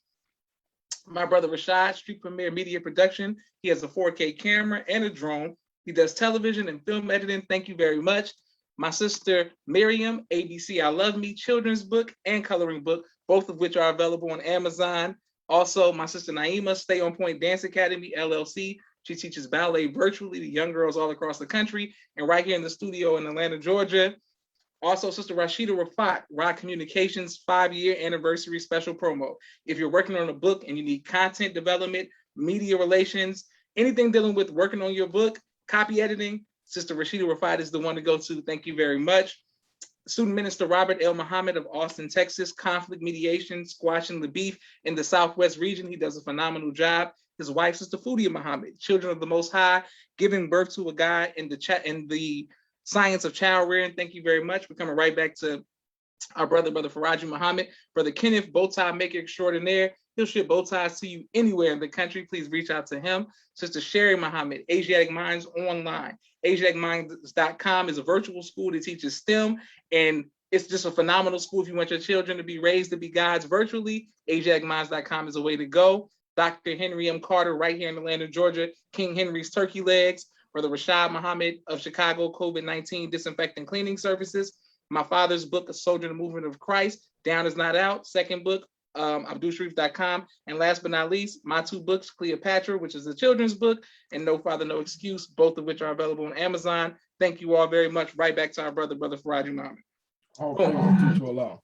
Speaker 1: My brother Rashad, Street Premier Media Production. He has a 4K camera and a drone. He does television and film editing. Thank you very much. My sister Miriam, ABC I Love Me, children's book and coloring book, both of which are available on Amazon. Also, my sister Naima, Stay On Point Dance Academy, LLC. She teaches ballet virtually to young girls all across the country and right here in the studio in Atlanta, Georgia. Also, Sister Rashida Rafat, Rod Communications 5-year anniversary special promo. If you're working on a book and you need content development, media relations, anything dealing with working on your book, copy editing, Sister Rashida Rafat is the one to go to. Thank you very much. Student Minister Robert L. Muhammad of Austin, Texas, conflict mediation, squashing the beef in the Southwest region. He does a phenomenal job. His wife, Sister Fudia Muhammad, Children of the Most High, giving birth to a guy in the science of child rearing. Thank you very much. We're coming right back to our brother Firajii Muhammad. Brother Kenneth, bow tie maker extraordinaire. He'll ship bow ties to you anywhere in the country. Please reach out to him. Sister Sherry Muhammad, Asiatic Minds Online. AsiaticMinds.com is a virtual school that teaches STEM, and it's just a phenomenal school if you want your children to be raised to be gods virtually. AsiaticMinds.com is a way to go. Dr. Henry M. Carter, right here in Atlanta, Georgia. King Henry's Turkey Legs. Brother Rashad Muhammad of Chicago, COVID-19 Disinfecting Cleaning Services. My father's book, A Soldier in the Movement of Christ, Down is Not Out. Second book, AbdulSharif.com. And last but not least, my two books, Cleopatra, which is a children's book, and No Father, No Excuse, both of which are available on Amazon. Thank you all very much. Right back to our brother Firajii Muhammad.
Speaker 2: Oh,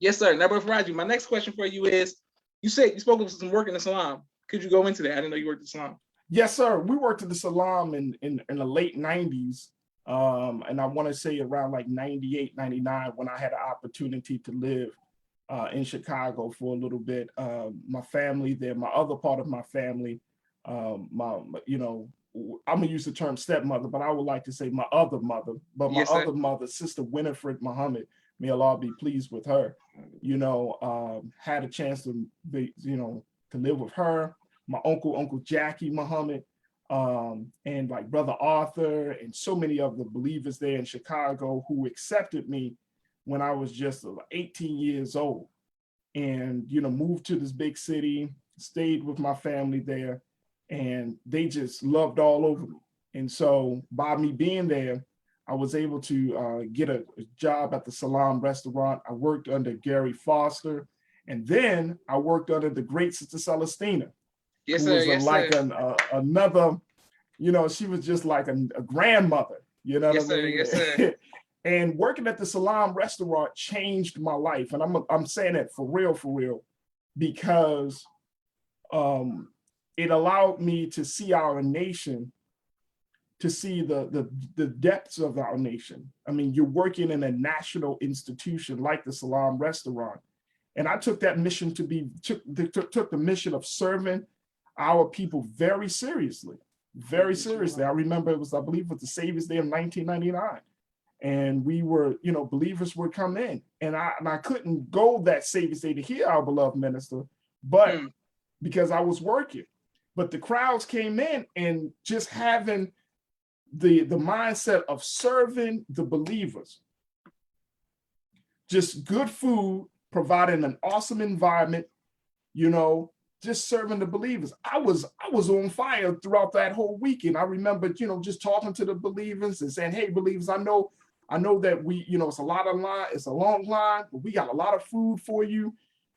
Speaker 1: yes, sir. Now, Brother Firajii, my next question for you is, you said you spoke of some work in Islam. Could you go into that? I didn't know you worked in Islam.
Speaker 2: Yes, sir. We worked at the Salam in the late 90s. And I want to say around like 98, 99, when I had an opportunity to live in Chicago for a little bit. My family there, my other part of my family, you know, I'm gonna use the term stepmother, but I would like to say my other mother. But my
Speaker 1: Yes, sir.
Speaker 2: other mother, Sister Winifred Muhammad, may Allah be pleased with her. You know, had a chance to be, you know, to live with her. My Uncle Jackie Muhammad, and like Brother Arthur, and so many of the believers there in Chicago who accepted me when I was just 18 years old, and you know, moved to this big city, stayed with my family there, and they just loved all over me. And so by me being there, I was able to get a job at the Salam restaurant. I worked under Gary Foster, and then I worked under the great Sister Celestina,
Speaker 1: Yes,
Speaker 2: who
Speaker 1: sir.
Speaker 2: was
Speaker 1: Yes, sir.
Speaker 2: another, you know, she was just like a grandmother, you know what I
Speaker 1: Yes, sir.
Speaker 2: mean?
Speaker 1: Yes, sir.
Speaker 2: And working at the Salam restaurant changed my life. And I'm saying that for real, because it allowed me to see our nation, to see the depths of our nation. I mean, you're working in a national institution like the Salam restaurant. And I took that mission to be, took the mission of serving our people very seriously, very seriously. I remember it was, I believe it was the Savior's Day of 1999. And we were, you know, believers would come in. And I couldn't go that Savior's Day to hear our beloved minister, but because I was working. But the crowds came in, and just having the mindset of serving the believers, just good food, providing an awesome environment, you know, just serving the believers. I was on fire throughout that whole weekend. I remember, you know, just talking to the believers and saying, "Hey, believers, I know that we, you know, it's a lot of line, it's a long line, but we got a lot of food for you.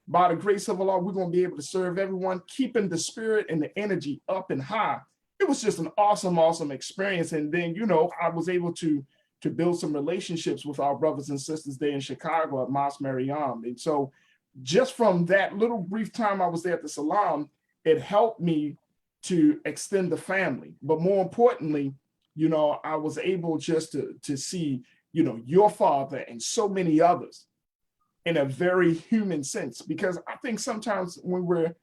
Speaker 2: By the grace of Allah, we're going to be able to serve everyone, keeping the spirit and the energy up and high." It was just an awesome experience. And then, you know, I was able to build some relationships with our brothers and sisters there in Chicago at Mas Mariam. And so just from that little brief time I was there at the Salam, it helped me to extend the family. But more importantly, you know, I was able just to see, you know, your father and so many others in a very human sense. Because I think sometimes when we're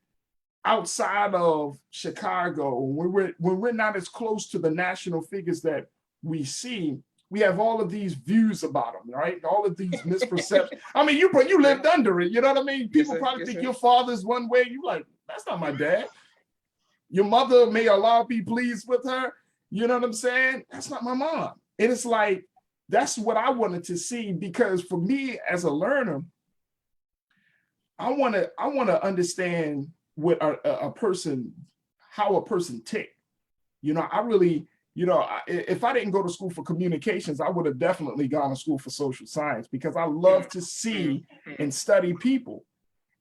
Speaker 2: outside of Chicago, when we're not as close to the national figures that we see, we have all of these views about them, right? All of these misperceptions. I mean, you lived under it, you know what I mean? People probably think your father's one way. You like, that's not my dad. Your mother, may Allah be pleased with her. You know what I'm saying? That's not my mom. And it's like, that's what I wanted to see, because for me as a learner, I want to understand what a person, how a person tick. You know, I really, you know, if I didn't go to school for communications, I would have definitely gone to school for social science, because I love to see and study people.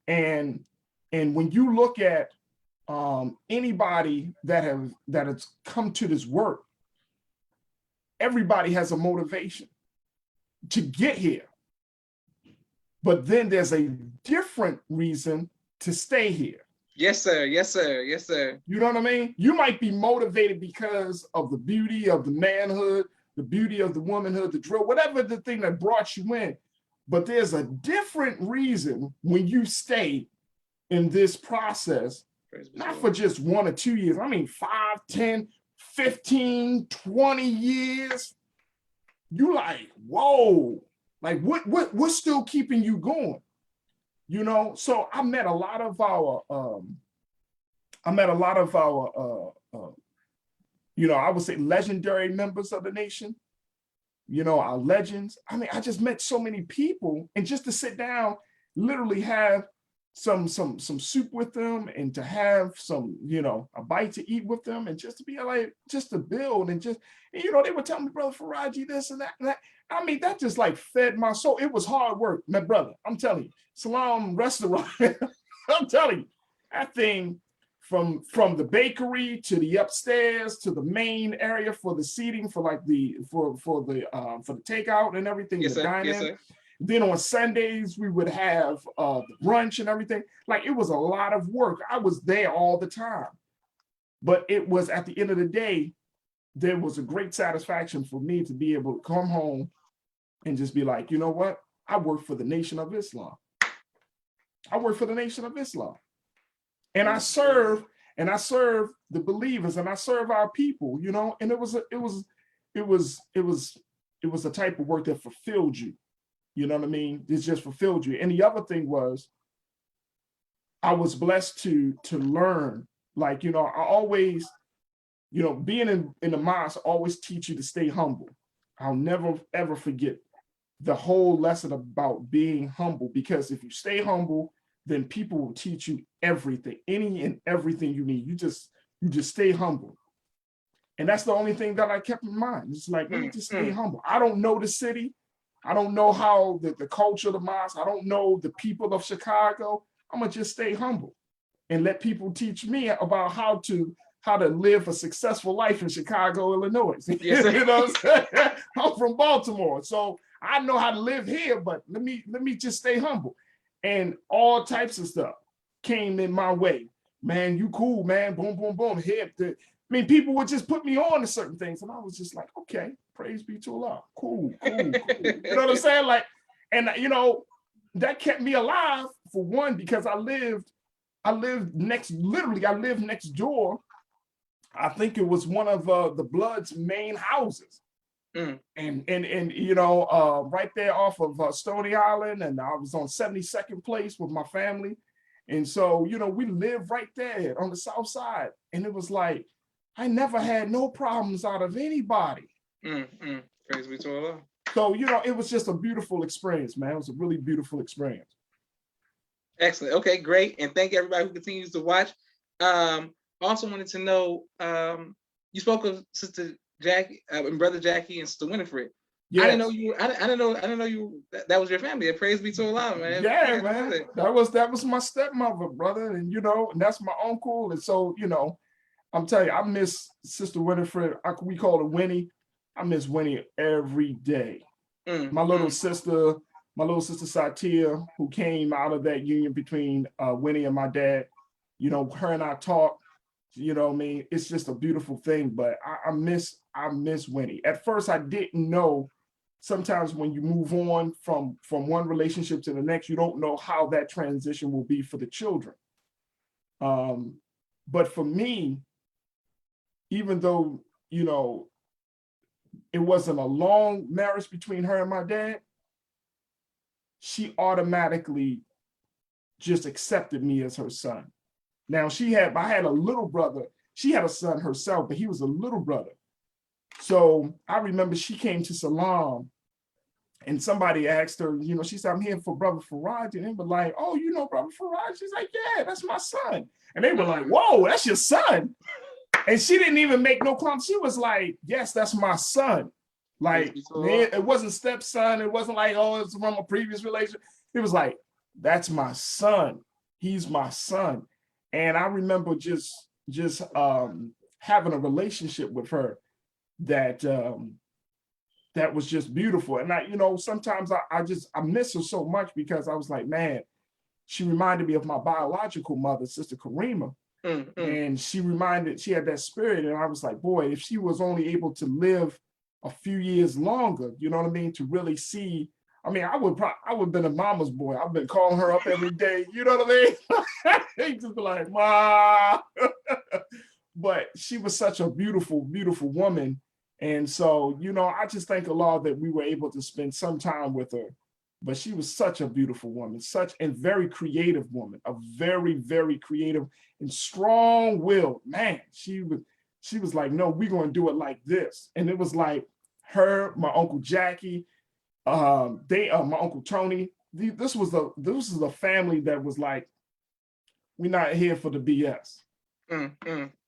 Speaker 2: And when you look at anybody that has come to this work, everybody has a motivation to get here. But then there's a different reason to stay here.
Speaker 1: Yes, sir. Yes, sir. Yes, sir.
Speaker 2: You know what I mean? You might be motivated because of the beauty of the manhood, the beauty of the womanhood, the drill, whatever the thing that brought you in. But there's a different reason when you stay in this process, not for just 1 or 2 years. I mean, 5, 10, 15, 20 years. You like, whoa, like what's still keeping you going? You know, so I met a lot of our, you know, I would say legendary members of the nation, you know, our legends. I mean, I just met so many people, and just to sit down, literally have some soup with them, and to have some, you know, a bite to eat with them, and just to be like, just to build, and just, and, you know, they would tell me, "Brother Firajii, this and that and that." I mean, that just like fed my soul. It was hard work, my brother. I'm telling you, Salam restaurant. I'm telling you, that thing, from the bakery to the upstairs to the main area for the seating, for like for the takeout and everything,
Speaker 1: yes,
Speaker 2: the
Speaker 1: dine-in. Yes, sir.
Speaker 2: Then on Sundays we would have the brunch and everything. Like, it was a lot of work. I was there all the time. But it was, at the end of the day, there was a great satisfaction for me to be able to come home and just be like, you know what? I work for the Nation of Islam. I work for the Nation of Islam. And I serve the believers, and I serve our people, you know, and it was a type of work that fulfilled you. You know what I mean? It just fulfilled you. And the other thing was, I was blessed to learn, like, you know, I always, you know, being in the mosque always teach you to stay humble. I'll never, ever forget the whole lesson about being humble, because if you stay humble, then people will teach you everything, any and everything you need. You just stay humble. And that's the only thing that I kept in mind. It's like, let me just stay humble. I don't know the city. I don't know how the culture of the mosque. I don't know the people of Chicago. I'm gonna just stay humble and let people teach me about how to live a successful life in Chicago, Illinois.
Speaker 1: Yes,
Speaker 2: You know what I'm saying? I'm from Baltimore, so I know how to live here, but let me just stay humble. And all types of stuff came in my way. Man, you cool, man. Boom, boom, boom. Hip. I mean, people would just put me on to certain things, and I was just like, okay, praise be to Allah. Cool. You know what I'm saying? Like, and you know, that kept me alive, for one, because I lived next door. I think it was one of the Blood's main houses. And you know, right there off of Stony Island, and I was on 72nd Place with my family. And so, you know, we lived right there on the south side. And it was like, I never had no problems out of anybody.
Speaker 1: Praise be to Allah.
Speaker 2: So, you know, it was just a beautiful experience, man. It was a really beautiful experience.
Speaker 1: Excellent. Okay, great. And thank everybody who continues to watch. Also wanted to know, you spoke of Sister Jackie and Brother Jackie and Sister Winifred. Yes. I didn't know you. I didn't know you. That was your family. Praise be to Allah, man.
Speaker 2: Yeah, man. That was my stepmother, brother, and you know, and that's my uncle. And so, you know, I'm telling you, I miss Sister Winifred. We call her Winnie. I miss Winnie every day. My little sister Satia, who came out of that union between Winnie and my dad. You know, her and I talk. You know what I mean? It's just a beautiful thing. But I miss Winnie. At first, I didn't know. Sometimes when you move on from one relationship to the next, you don't know how that transition will be for the children. But for me, even though, you know, it wasn't a long marriage between her and my dad, she automatically just accepted me as her son. Now I had a little brother. She had a son herself, but he was a little brother. So I remember she came to Salam and somebody asked her, you know, she said, I'm here for Brother Firajii. And they were like, oh, you know Brother Firajii? She's like, yeah, that's my son. And they were like, whoa, that's your son. And she didn't even make no comment. She was like, yes, that's my son. Like, it wasn't stepson. It wasn't like, oh, it's from a previous relationship. It was like, that's my son. He's my son. And I remember just having a relationship with her that was just beautiful. And I, you know, sometimes I miss her so much, because I was like, man, she reminded me of my biological mother, Sister Karima. And she had that spirit. And I was like, boy, if she was only able to live a few years longer, you know what I mean, to really see. I mean, I would have been a mama's boy. I've been calling her up every day. You know what I mean? Just be like, Ma. But she was such a beautiful, beautiful woman. And so, you know, I just thank Allah that we were able to spend some time with her. But she was such a beautiful woman, and very creative woman, a very, very creative and strong-willed. Man, she was like, no, we're going to do it like this. And it was like her, my Uncle Jackie, my Uncle Tony. This was the family that was like, we're not here for the BS.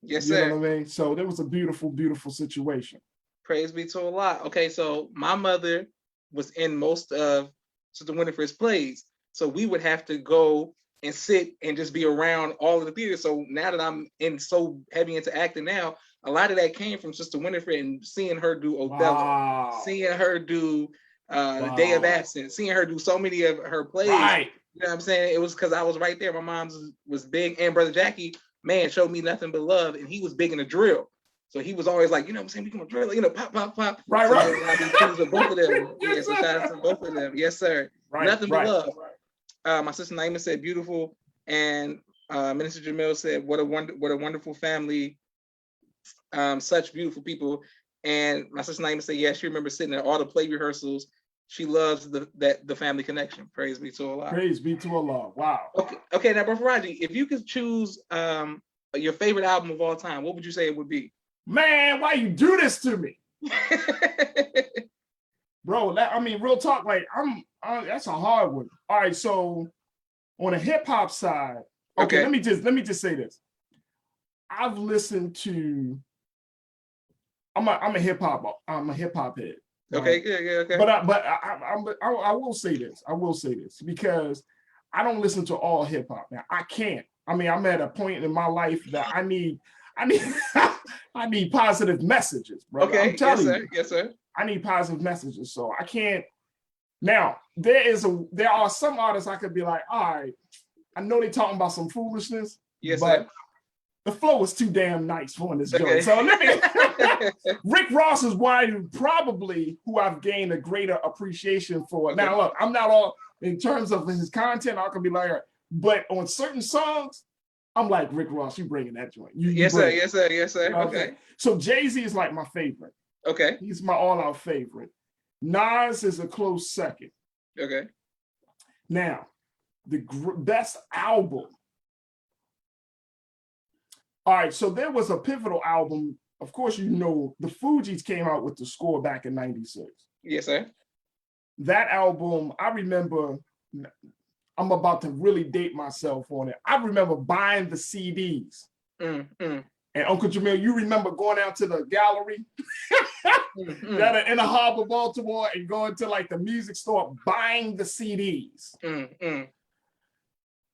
Speaker 1: Yes,
Speaker 2: sir.
Speaker 1: You know
Speaker 2: what I mean? So there was a beautiful, beautiful situation.
Speaker 1: Praise be to Allah. Okay, so my mother was in most of Sister Winifred's plays. So we would have to go and sit and just be around all of the theaters. So now that I'm so heavy into acting now, a lot of that came from Sister Winifred and seeing her do Othello, seeing her do The Day of Absence, seeing her do so many of her plays. Right. You know what I'm saying? It was because I was right there. My mom was big, and Brother Jackie man showed me nothing but love, and he was big in the drill. So he was always like, you know what I'm saying, become a driller, you know, pop, pop, pop.
Speaker 2: Right,
Speaker 1: so
Speaker 2: right.
Speaker 1: I be pleased with both of them.
Speaker 2: Yes,
Speaker 1: Yeah, so shout out to both of them. Yes, sir.
Speaker 2: Right,
Speaker 1: Nothing but
Speaker 2: right.
Speaker 1: love. My sister Naima said beautiful, and Minister Jamil said, what a wonderful family. Such beautiful people. And my sister Naima said, yeah, she remembers sitting at all the play rehearsals. She loves the family connection. Praise be to Allah.
Speaker 2: Praise be to Allah. Wow.
Speaker 1: Okay. Now, Brother Firajii, if you could choose your favorite album of all time, what would you say it would be?
Speaker 2: Man, why you do this to me? Bro, I mean, real talk, like that's a hard one. All right, so on a hip hop side, okay, let me just say this. I've listened to I'm a hip hop head. Right?
Speaker 1: Okay, yeah, okay.
Speaker 2: But I will say this. I will say this because I don't listen to all hip hop. Now I can't. I mean, I'm at a point in my life that I need I need positive messages, bro.
Speaker 1: Okay,
Speaker 2: I'm telling you.
Speaker 1: Yes, sir.
Speaker 2: I need positive messages. So I can't. Now, there are some artists I could be like, all right, I know they're talking about some foolishness,
Speaker 1: yes,
Speaker 2: but
Speaker 1: sir.
Speaker 2: the flow is too damn nice for this
Speaker 1: Okay.
Speaker 2: joint. So let me Rick Ross is one probably who I've gained a greater appreciation for.
Speaker 1: Okay.
Speaker 2: Now, look, I'm not all in terms of his content, I could be like, but on certain songs, I'm like, Rick Ross, you bringing that joint.
Speaker 1: Yes, sir. You know okay.
Speaker 2: So Jay-Z is like my favorite.
Speaker 1: Okay.
Speaker 2: He's my all-out favorite. Nas is a close second.
Speaker 1: Okay.
Speaker 2: Now, the best album. All right, so there was a pivotal album. Of course, you know, the Fugees came out with the score back in 96.
Speaker 1: Yes, sir.
Speaker 2: That album, I remember, I'm about to really date myself on it. I remember buying the CDs. And Uncle Jamil, you remember going out to the gallery that are in the harbor, Baltimore, and going to like the music store, buying the CDs.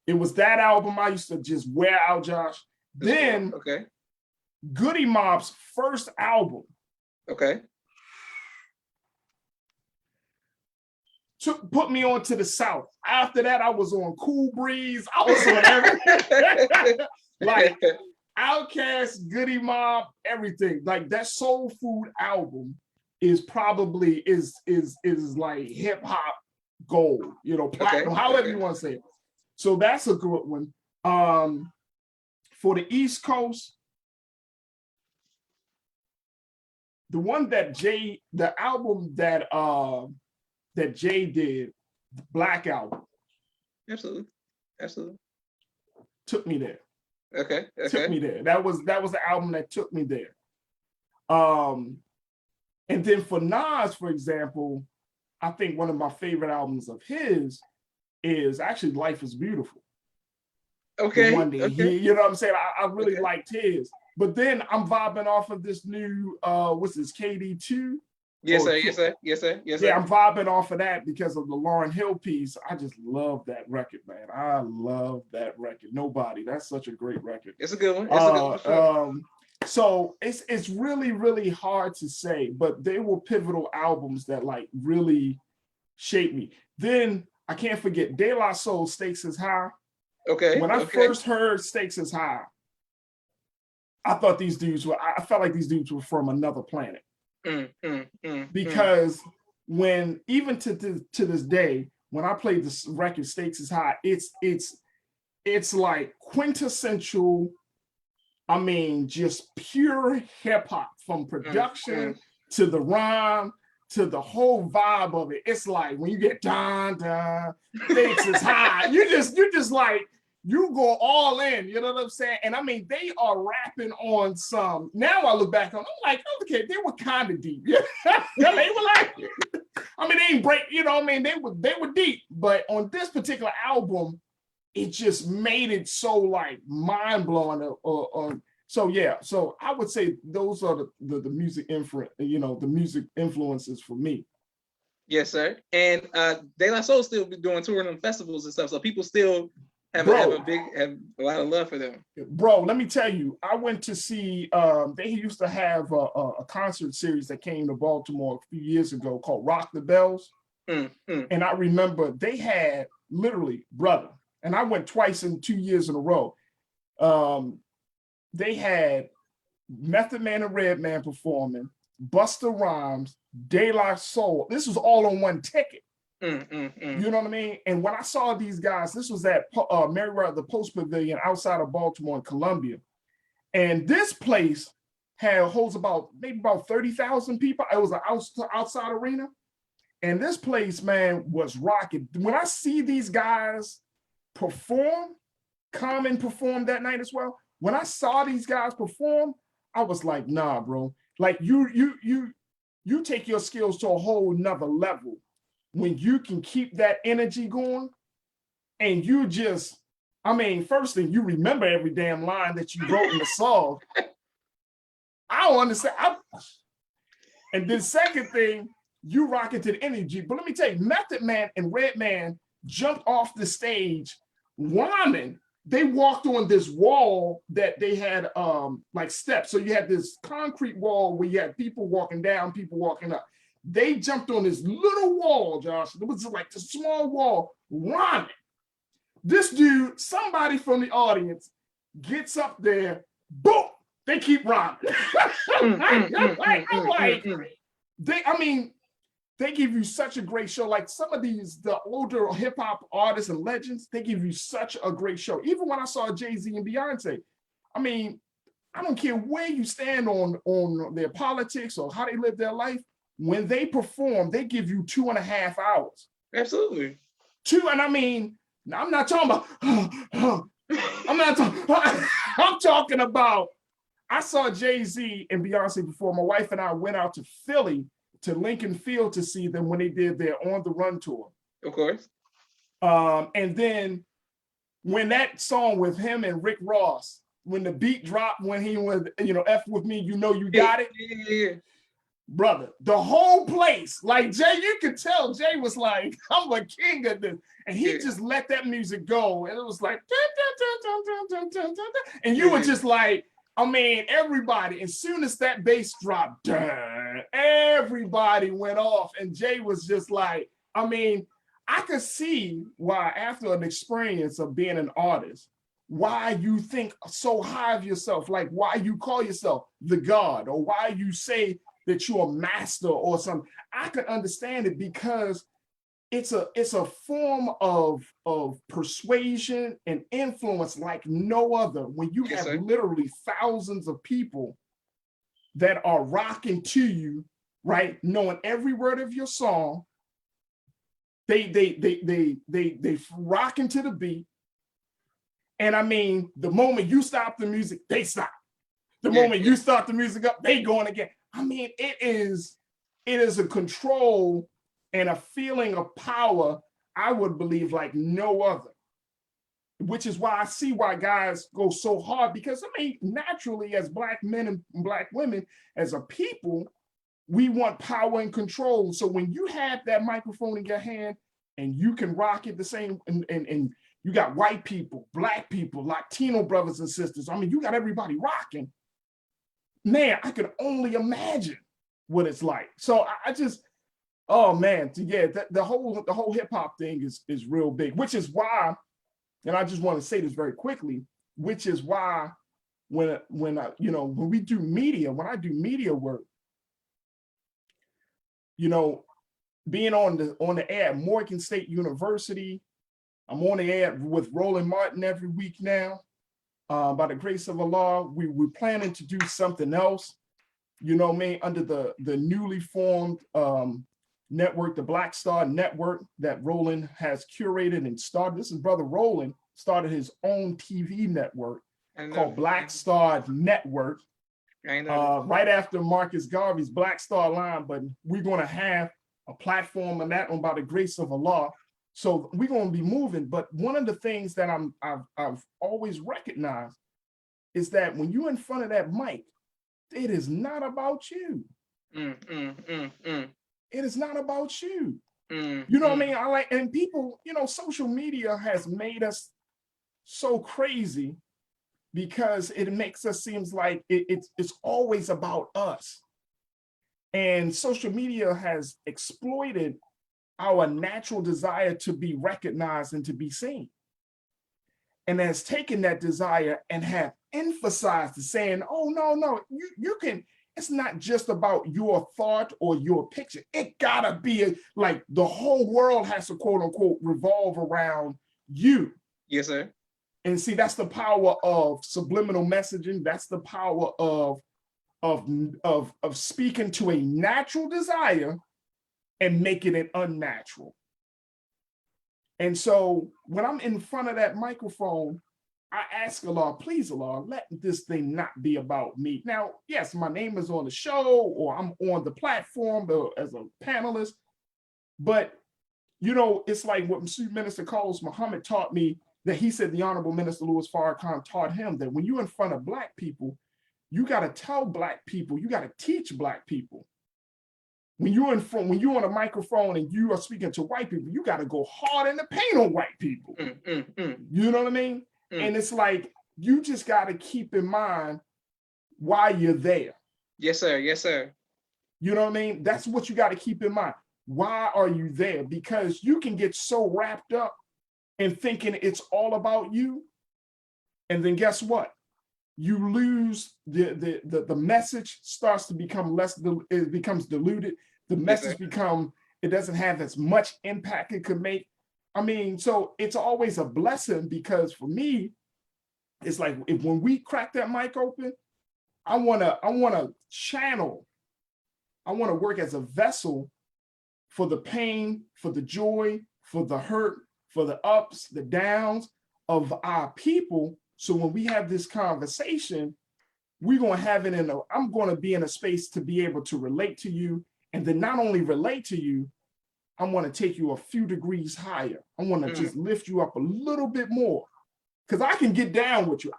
Speaker 2: It was that album I used to just wear out, Josh. Then,
Speaker 1: okay.
Speaker 2: Goody Mob's first album.
Speaker 1: Okay.
Speaker 2: Put me on to the South. After that, I was on Cool Breeze. I was on everything. Like Outkast, Goody Mob, everything. Like that Soul Food album is probably is like hip hop gold, you know, platinum, however you want to say it. So that's a good one. For the East Coast, the one that the album that Jay did, the Black Album.
Speaker 1: Absolutely.
Speaker 2: Took me there.
Speaker 1: Okay.
Speaker 2: Took me there. That was the album that took me there. And then for Nas, for example, I think one of my favorite albums of his is actually Life is Beautiful.
Speaker 1: Okay.
Speaker 2: You know what I'm saying? I really liked his. But then I'm vibing off of this new, what's this, KD2?
Speaker 1: Yes, sir.
Speaker 2: Yeah, I'm vibing off of that because of the Lauryn Hill piece. I just love that record, man. I love that record. Nobody. That's such a great record.
Speaker 1: It's a good one. Sure.
Speaker 2: So it's really, really hard to say, but they were pivotal albums that like really shaped me. Then I can't forget De La Soul, Stakes is High. Okay. When I first heard Stakes is High, I felt like these dudes were from another planet. Because when even to this day, when I played this record, Stakes is High, it's like quintessential. I mean, just pure hip hop from production to the rhyme to the whole vibe of it. It's like when you get dun dun, Stakes is High. You just like. You go all in, you know what I'm saying? And I mean, they are rapping on some. Now I look back on, I'm like, okay, they were kind of deep. Yeah, they were like, I mean, they ain't break, you know what I mean? They were deep, but on this particular album, it just made it so like mind blowing. So yeah, so I would say those are the music the music influences for me.
Speaker 1: Yes, sir. And De La Soul still be doing touring on festivals and stuff, so people still. Have a lot of love for them.
Speaker 2: Bro, let me tell you, I went to see, they used to have a concert series that came to Baltimore a few years ago called Rock the Bells. And I remember they had literally, brother, and I went twice in 2 years in a row. they had Method Man and Redman performing, Busta Rhymes, De La Soul. This was all on one ticket. You know what I mean? And when I saw these guys, this was at Merriweather, the Post Pavilion outside of Baltimore and Columbia. And this place holds maybe about 30,000 people. It was an outside arena. And this place, man, was rocking. When I see these guys perform, Common performed that night as well. When I saw these guys perform, I was like, nah, bro. Like you take your skills to a whole nother level when you can keep that energy going and you just, I mean, first thing, you remember every damn line that you wrote in the song. I don't understand. And then second thing, you rock into the energy. But let me tell you, Method Man and Redman jumped off the stage rhyming. They walked on this wall that they had like steps. So you had this concrete wall where you had people walking down, people walking up. They jumped on this little wall, Josh. It was like the small wall, rhyming. This dude, somebody from the audience, gets up there, boom, they keep rhyming. They give you such a great show. Like some of the older hip hop artists and legends, they give you such a great show. Even when I saw Jay-Z and Beyonce, I mean, I don't care where you stand on their politics or how they live their life. When they perform, they give you 2.5 hours.
Speaker 1: Absolutely.
Speaker 2: And I mean, I'm not talking about, I'm talking about, I saw Jay-Z and Beyonce before. My wife and I went out to Philly, to Lincoln Field to see them when they did their On the Run tour.
Speaker 1: Of course.
Speaker 2: And then when that song with him and Rick Ross, when the beat dropped, when he was, F with me, you know you got it.
Speaker 1: Yeah.
Speaker 2: Brother, the whole place, like Jay, you could tell Jay was like, I'm a king of this. And he just let that music go. And it was like, and you were just like, I mean, everybody, as soon as that bass dropped, everybody went off. And Jay was just like, I mean, I could see why after an experience of being an artist, why you think so high of yourself, like why you call yourself the God, or why you say that you're a master or something. I could understand it because it's a form of persuasion and influence like no other. When you have literally thousands of people that are rocking to you, right, knowing every word of your song, they rocking to the beat. And I mean, the moment you stop the music, they stop. The moment you start the music up, they going again. I mean, it is a control and a feeling of power, I would believe, like no other. Which is why I see why guys go so hard, because I mean, naturally, as Black men and Black women, as a people, we want power and control. So when you have that microphone in your hand and you can rock it the same, and you got white people, Black people, Latino brothers and sisters, I mean, you got everybody rocking. Man, I could only imagine what it's like. So I just, oh man, the whole hip hop thing is real big, which is why, and I just want to say this very quickly, which is why when we do media, when I do media work, being on the air at Morgan State University, I'm on the air with Roland Martin every week now. By the grace of Allah, we're planning to do something else, under the newly formed network, the Black Star Network, that Roland has curated and started. This is Brother Roland started his own TV network called Black Star Network, right after Marcus Garvey's Black Star line. But we're going to have a platform on that one by the grace of Allah. So we're going to be moving. But one of the things that I've always recognized is that when you're in front of that mic, it is not about you. It is not about you. You know what I mean? And people, social media has made us so crazy because it makes us seem like it's always about us. And social media has exploited our natural desire to be recognized and to be seen. and has taken that desire and have emphasized it, saying, oh, no, you can, it's not just about your thought or your picture. It gotta be like the whole world has to quote unquote revolve around you.
Speaker 1: Yes, sir.
Speaker 2: And see, that's the power of subliminal messaging. That's the power of speaking to a natural desire and making it unnatural. And so when I'm in front of that microphone, I ask Allah, please Allah, let this thing not be about me. Now, yes, my name is on the show or I'm on the platform as a panelist, but it's like what Minister Carlos Muhammad taught me, that he said the Honorable Minister Louis Farrakhan taught him, that when you're in front of Black people, you got to tell Black people, you got to teach Black people. When you're on a microphone and you are speaking to white people, you got to go hard in the paint on white people. You know what I mean? And it's like, you just got to keep in mind why you're there.
Speaker 1: Yes, sir. Yes, sir.
Speaker 2: You know what I mean? That's what you got to keep in mind. Why are you there? Because you can get so wrapped up in thinking it's all about you. And then guess what? You lose the message starts to become it becomes diluted. The message it doesn't have as much impact it could make. I mean, so it's always a blessing, because for me, it's like when we crack that mic open, I wanna channel, I want to work as a vessel for the pain, for the joy, for the hurt, for the ups, the downs of our people. So when we have this conversation, we're going to have it I'm going to be in a space to be able to relate to you. And then not only relate to you, I want to take you a few degrees higher. I want to just lift you up a little bit more, because I can get down with you.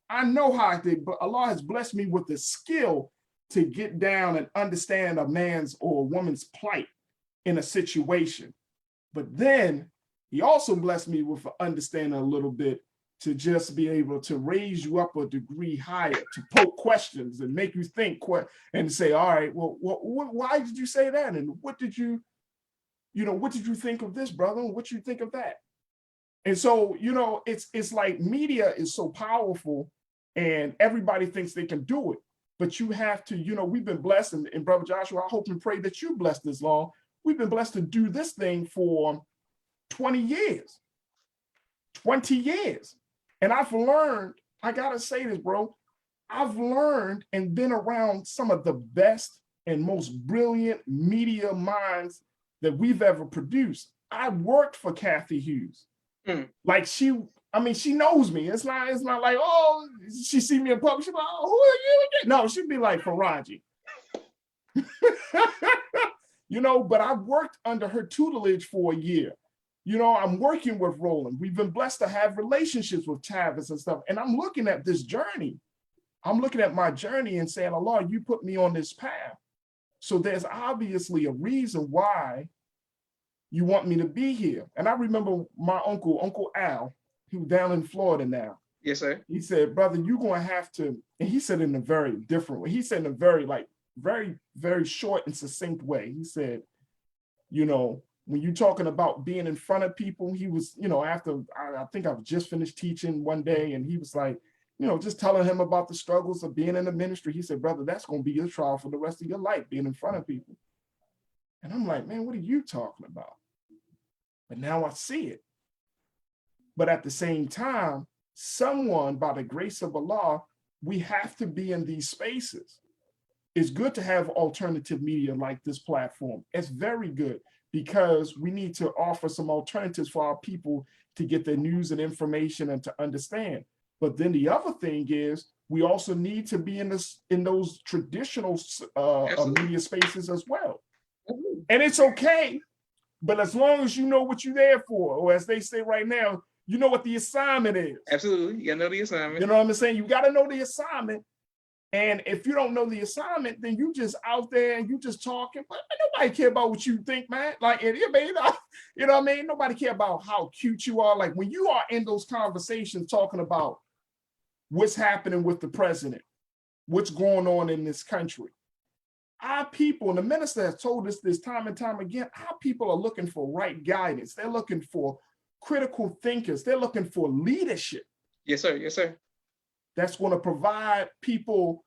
Speaker 2: I know how but Allah has blessed me with the skill to get down and understand a man's or a woman's plight in a situation. But then he also blessed me with understanding a little bit to just be able to raise you up a degree higher, to poke questions and make you think and say, all right, well, why did you say that? And what did you think of this, brother? And what you think of that? And so, it's like media is so powerful and everybody thinks they can do it, but you have to, we've been blessed, and Brother Joshua, I hope and pray that you're blessed this long. We've been blessed to do this thing for 20 years. 20 years. And I've learned, I gotta say this, bro, I've learned and been around some of the best and most brilliant media minds that we've ever produced. I worked for Kathy Hughes. Like she knows me. It's not like, oh, she see me in public, she's like, oh, who are you again? No, she'd be like, Firajii. But I've worked under her tutelage for a year. I'm working with Roland. We've been blessed to have relationships with Tavis and stuff. And I'm looking at this journey. I'm looking at my journey and saying, Allah, you put me on this path. So there's obviously a reason why you want me to be here. And I remember my Uncle Al, who's down in Florida now.
Speaker 1: Yes, sir.
Speaker 2: He said, brother, you're going to have to, and he said in a very different way. He said in a very, very short and succinct way. He said, when you're talking about being in front of people, he was, after I think I've just finished teaching one day, and he was like, just telling him about the struggles of being in the ministry. He said, brother, that's going to be your trial for the rest of your life, being in front of people. And I'm like, man, what are you talking about? But now I see it. But at the same time, someone, by the grace of Allah, we have to be in these spaces. It's good to have alternative media like this platform. It's very good, because we need to offer some alternatives for our people to get their news and information and to understand. But then the other thing is, we also need to be in those traditional media spaces as well. And it's okay, but as long as you know what you're there for, or as they say right now, you know what the assignment is.
Speaker 1: Absolutely, you gotta know the assignment.
Speaker 2: You know what I'm saying? You gotta know the assignment. And if you don't know the assignment, then you just out there and you just talking. But nobody care about what you think, man. Like, you know what I mean? Nobody care about how cute you are. Like, when you are in those conversations talking about what's happening with the president, what's going on in this country, our people, and the minister has told us this time and time again, our people are looking for right guidance. They're looking for critical thinkers. They're looking for leadership.
Speaker 1: Yes, sir. Yes, sir.
Speaker 2: That's going to provide people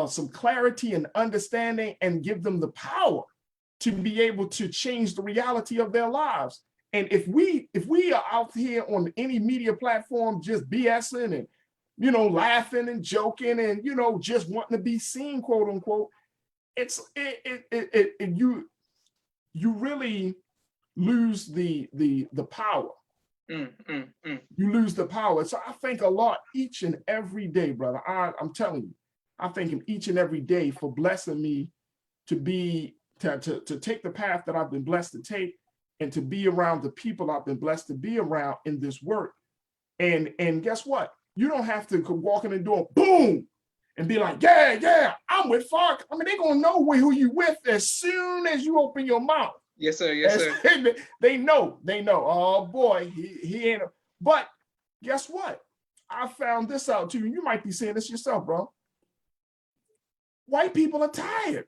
Speaker 2: some clarity and understanding and give them the power to be able to change the reality of their lives. And if we are out here on any media platform just BSing and, you know, laughing and joking and, you know, just wanting to be seen, quote unquote, you really lose the power. You lose the power. So I thank a lot each and every day, brother. I'm telling you, I thank him each and every day for blessing me to take the path that I've been blessed to take, and to be around the people I've been blessed to be around in this work. And guess what? You don't have to walk in the door, boom, and be like, yeah, I'm with Farrakhan. I mean, they're gonna know who you with as soon as you open your mouth.
Speaker 1: Yes, sir. Yes, sir.
Speaker 2: They know. Oh boy, he ain't. But guess what? I found this out too. You might be saying this yourself, bro. White people are tired.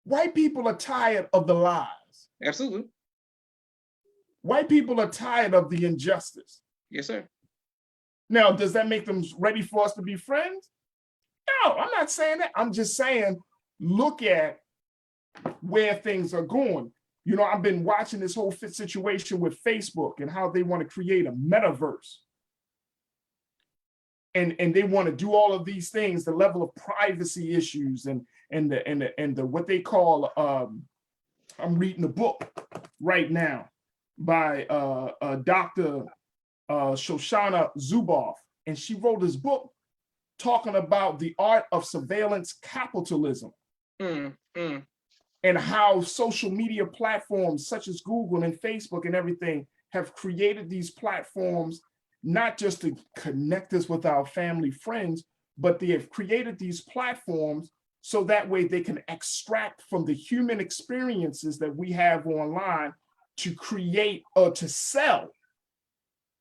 Speaker 2: White people are tired of the lies.
Speaker 1: Absolutely.
Speaker 2: White people are tired of the injustice.
Speaker 1: Yes, sir.
Speaker 2: Now, does that make them ready for us to be friends? No, I'm not saying that. I'm just saying, look at where things are going. You know, I've been watching this whole situation with Facebook and how they want to create a metaverse. And they want to do all of these things, the level of privacy issues and the what they call, I'm reading a book right now by Dr. Shoshana Zuboff, and she wrote this book talking about the art of surveillance capitalism and how social media platforms such as Google and Facebook and everything have created these platforms not just to connect us with our family, friends, but they have created these platforms so that way they can extract from the human experiences that we have online to create or to sell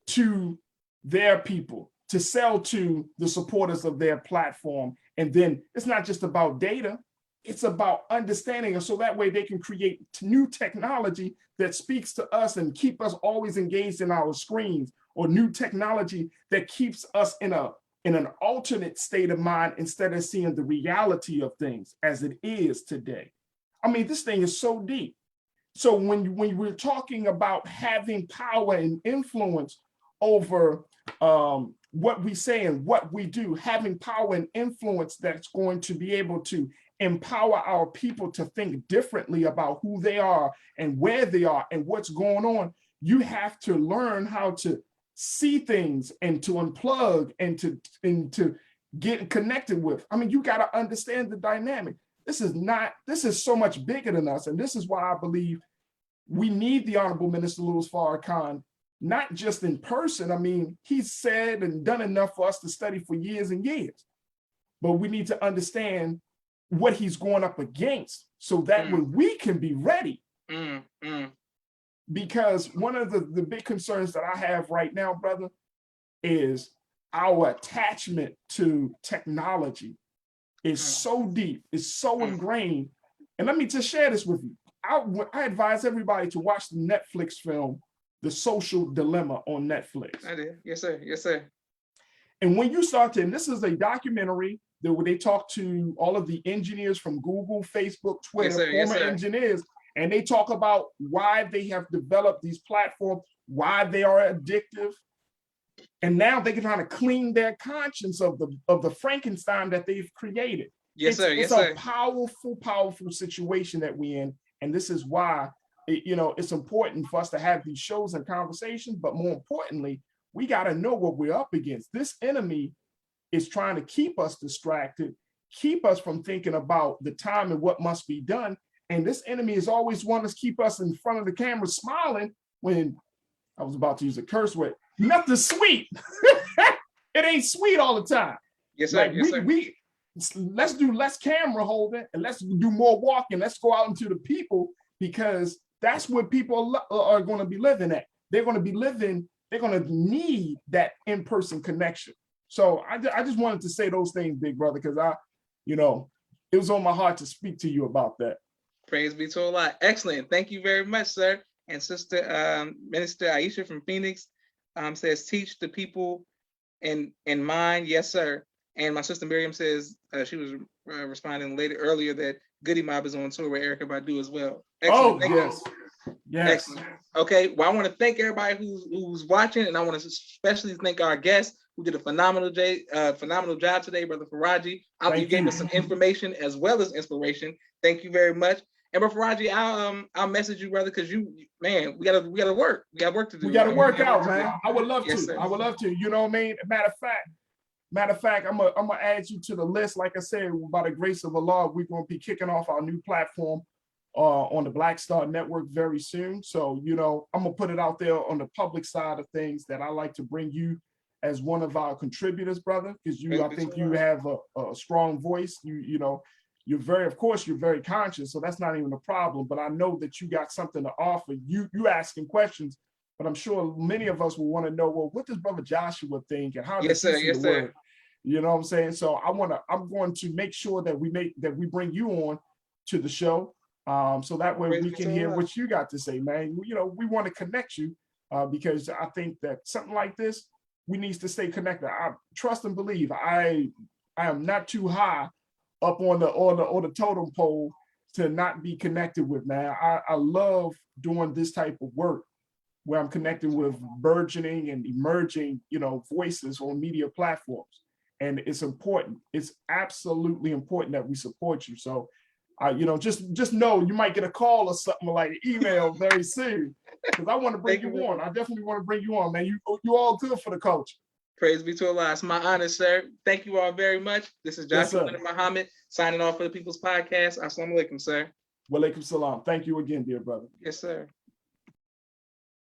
Speaker 2: to their people, to sell to the supporters of their platform. And then it's not just about data, it's about understanding. And so that way they can create new technology that speaks to us and keep us always engaged in our screens, or new technology that keeps us in an alternate state of mind instead of seeing the reality of things as it is today. I mean, this thing is so deep. So when we're talking about having power and influence over what we say and what we do, having power and influence that's going to be able to empower our people to think differently about who they are and where they are and what's going on, you have to learn how to see things and to unplug and to get connected with. I mean, you got to understand the dynamic. This is so much bigger than us. And this is why I believe we need the Honorable Minister Louis Farrakhan, not just in person. I mean, he's said and done enough for us to study for years and years, but we need to understand what he's going up against so that way we can be ready. Because one of the big concerns that I have right now, brother, is our attachment to technology is so deep, it's so ingrained. And let me just share this with you. I advise everybody to watch the Netflix film, The Social Dilemma on Netflix.
Speaker 1: I did. Yes, sir. Yes, sir.
Speaker 2: And when you start to, and this is a documentary where they talk to all of the engineers from Google, Facebook, Twitter, former engineers, and they talk about why they have developed these platforms, why they are addictive. And now they're trying to clean their conscience of the Frankenstein that they've created.
Speaker 1: Yes, sir.
Speaker 2: It's a powerful, powerful situation that we're in. And this is why, it's important for us to have these shows and conversations, but more importantly, we got to know what we're up against. This enemy is trying to keep us distracted, keep us from thinking about the time and what must be done. And this enemy is always wanting to keep us in front of the camera smiling when, I was about to use a curse word, nothing sweet. It ain't sweet all the time.
Speaker 1: Yes, sir.
Speaker 2: Like let's do less camera holding and let's do more walking. Let's go out into the people, because that's where people are going to be living at. They're going to need that in-person connection. So I just wanted to say those things, big brother, because it was on my heart to speak to you about that.
Speaker 1: Praise be to Allah. Excellent. Thank you very much, sir. And Sister Minister Aisha from Phoenix says, teach the people in mind. Yes, sir. And my sister Miriam says she was responding earlier that Goody Mob is on tour with Erykah Badu as well. Excellent.
Speaker 2: Oh, yes. Yes.
Speaker 1: Excellent. Okay. Well, I want to thank everybody who's watching, and I want to especially thank our guest who did a phenomenal job today, Brother Firajii. You gave us some information as well as inspiration. Thank you very much. And Brother Firajii, I'll message you, brother, because we gotta work. We got work to do.
Speaker 2: We gotta work out, man. I would love to.
Speaker 1: Sir.
Speaker 2: I would love to. You know what I mean? Matter of fact, I'm gonna add you to the list. Like I said, by the grace of Allah, we're gonna be kicking off our new platform on the Black Star Network very soon. So, you know, I'm gonna put it out there on the public side of things that I like to bring you as one of our contributors, brother, because I think you have a strong voice. You know, you're very conscious, so that's not even a problem. But I know that you got something to offer. You asking questions, but I'm sure many of us will want to know, well, what does Brother Joshua think, and how does he see the word? You know what I'm saying? So I'm going to make sure that we bring you on to the show. So that way we can hear what you got to say, man. You know, we want to connect you because I think that something like this, we need to stay connected. I trust and believe. I am not too high up on the totem pole to not be connected with, man. I love doing this type of work where I'm connecting with burgeoning and emerging, you know, voices on media platforms. And it's important. It's absolutely important that we support you. So you know, just know you might get a call or something, like an email very soon, because I want to bring you on. I definitely want to bring you on, man. You all good for the culture.
Speaker 1: Praise be to Allah. It's my honor, sir. Thank you all very much. This is Joshua Muhammad signing off for the People's Podcast. Assalamu alaikum, sir.
Speaker 2: Wa alaikum salam. Thank you again, dear brother.
Speaker 1: Yes, sir.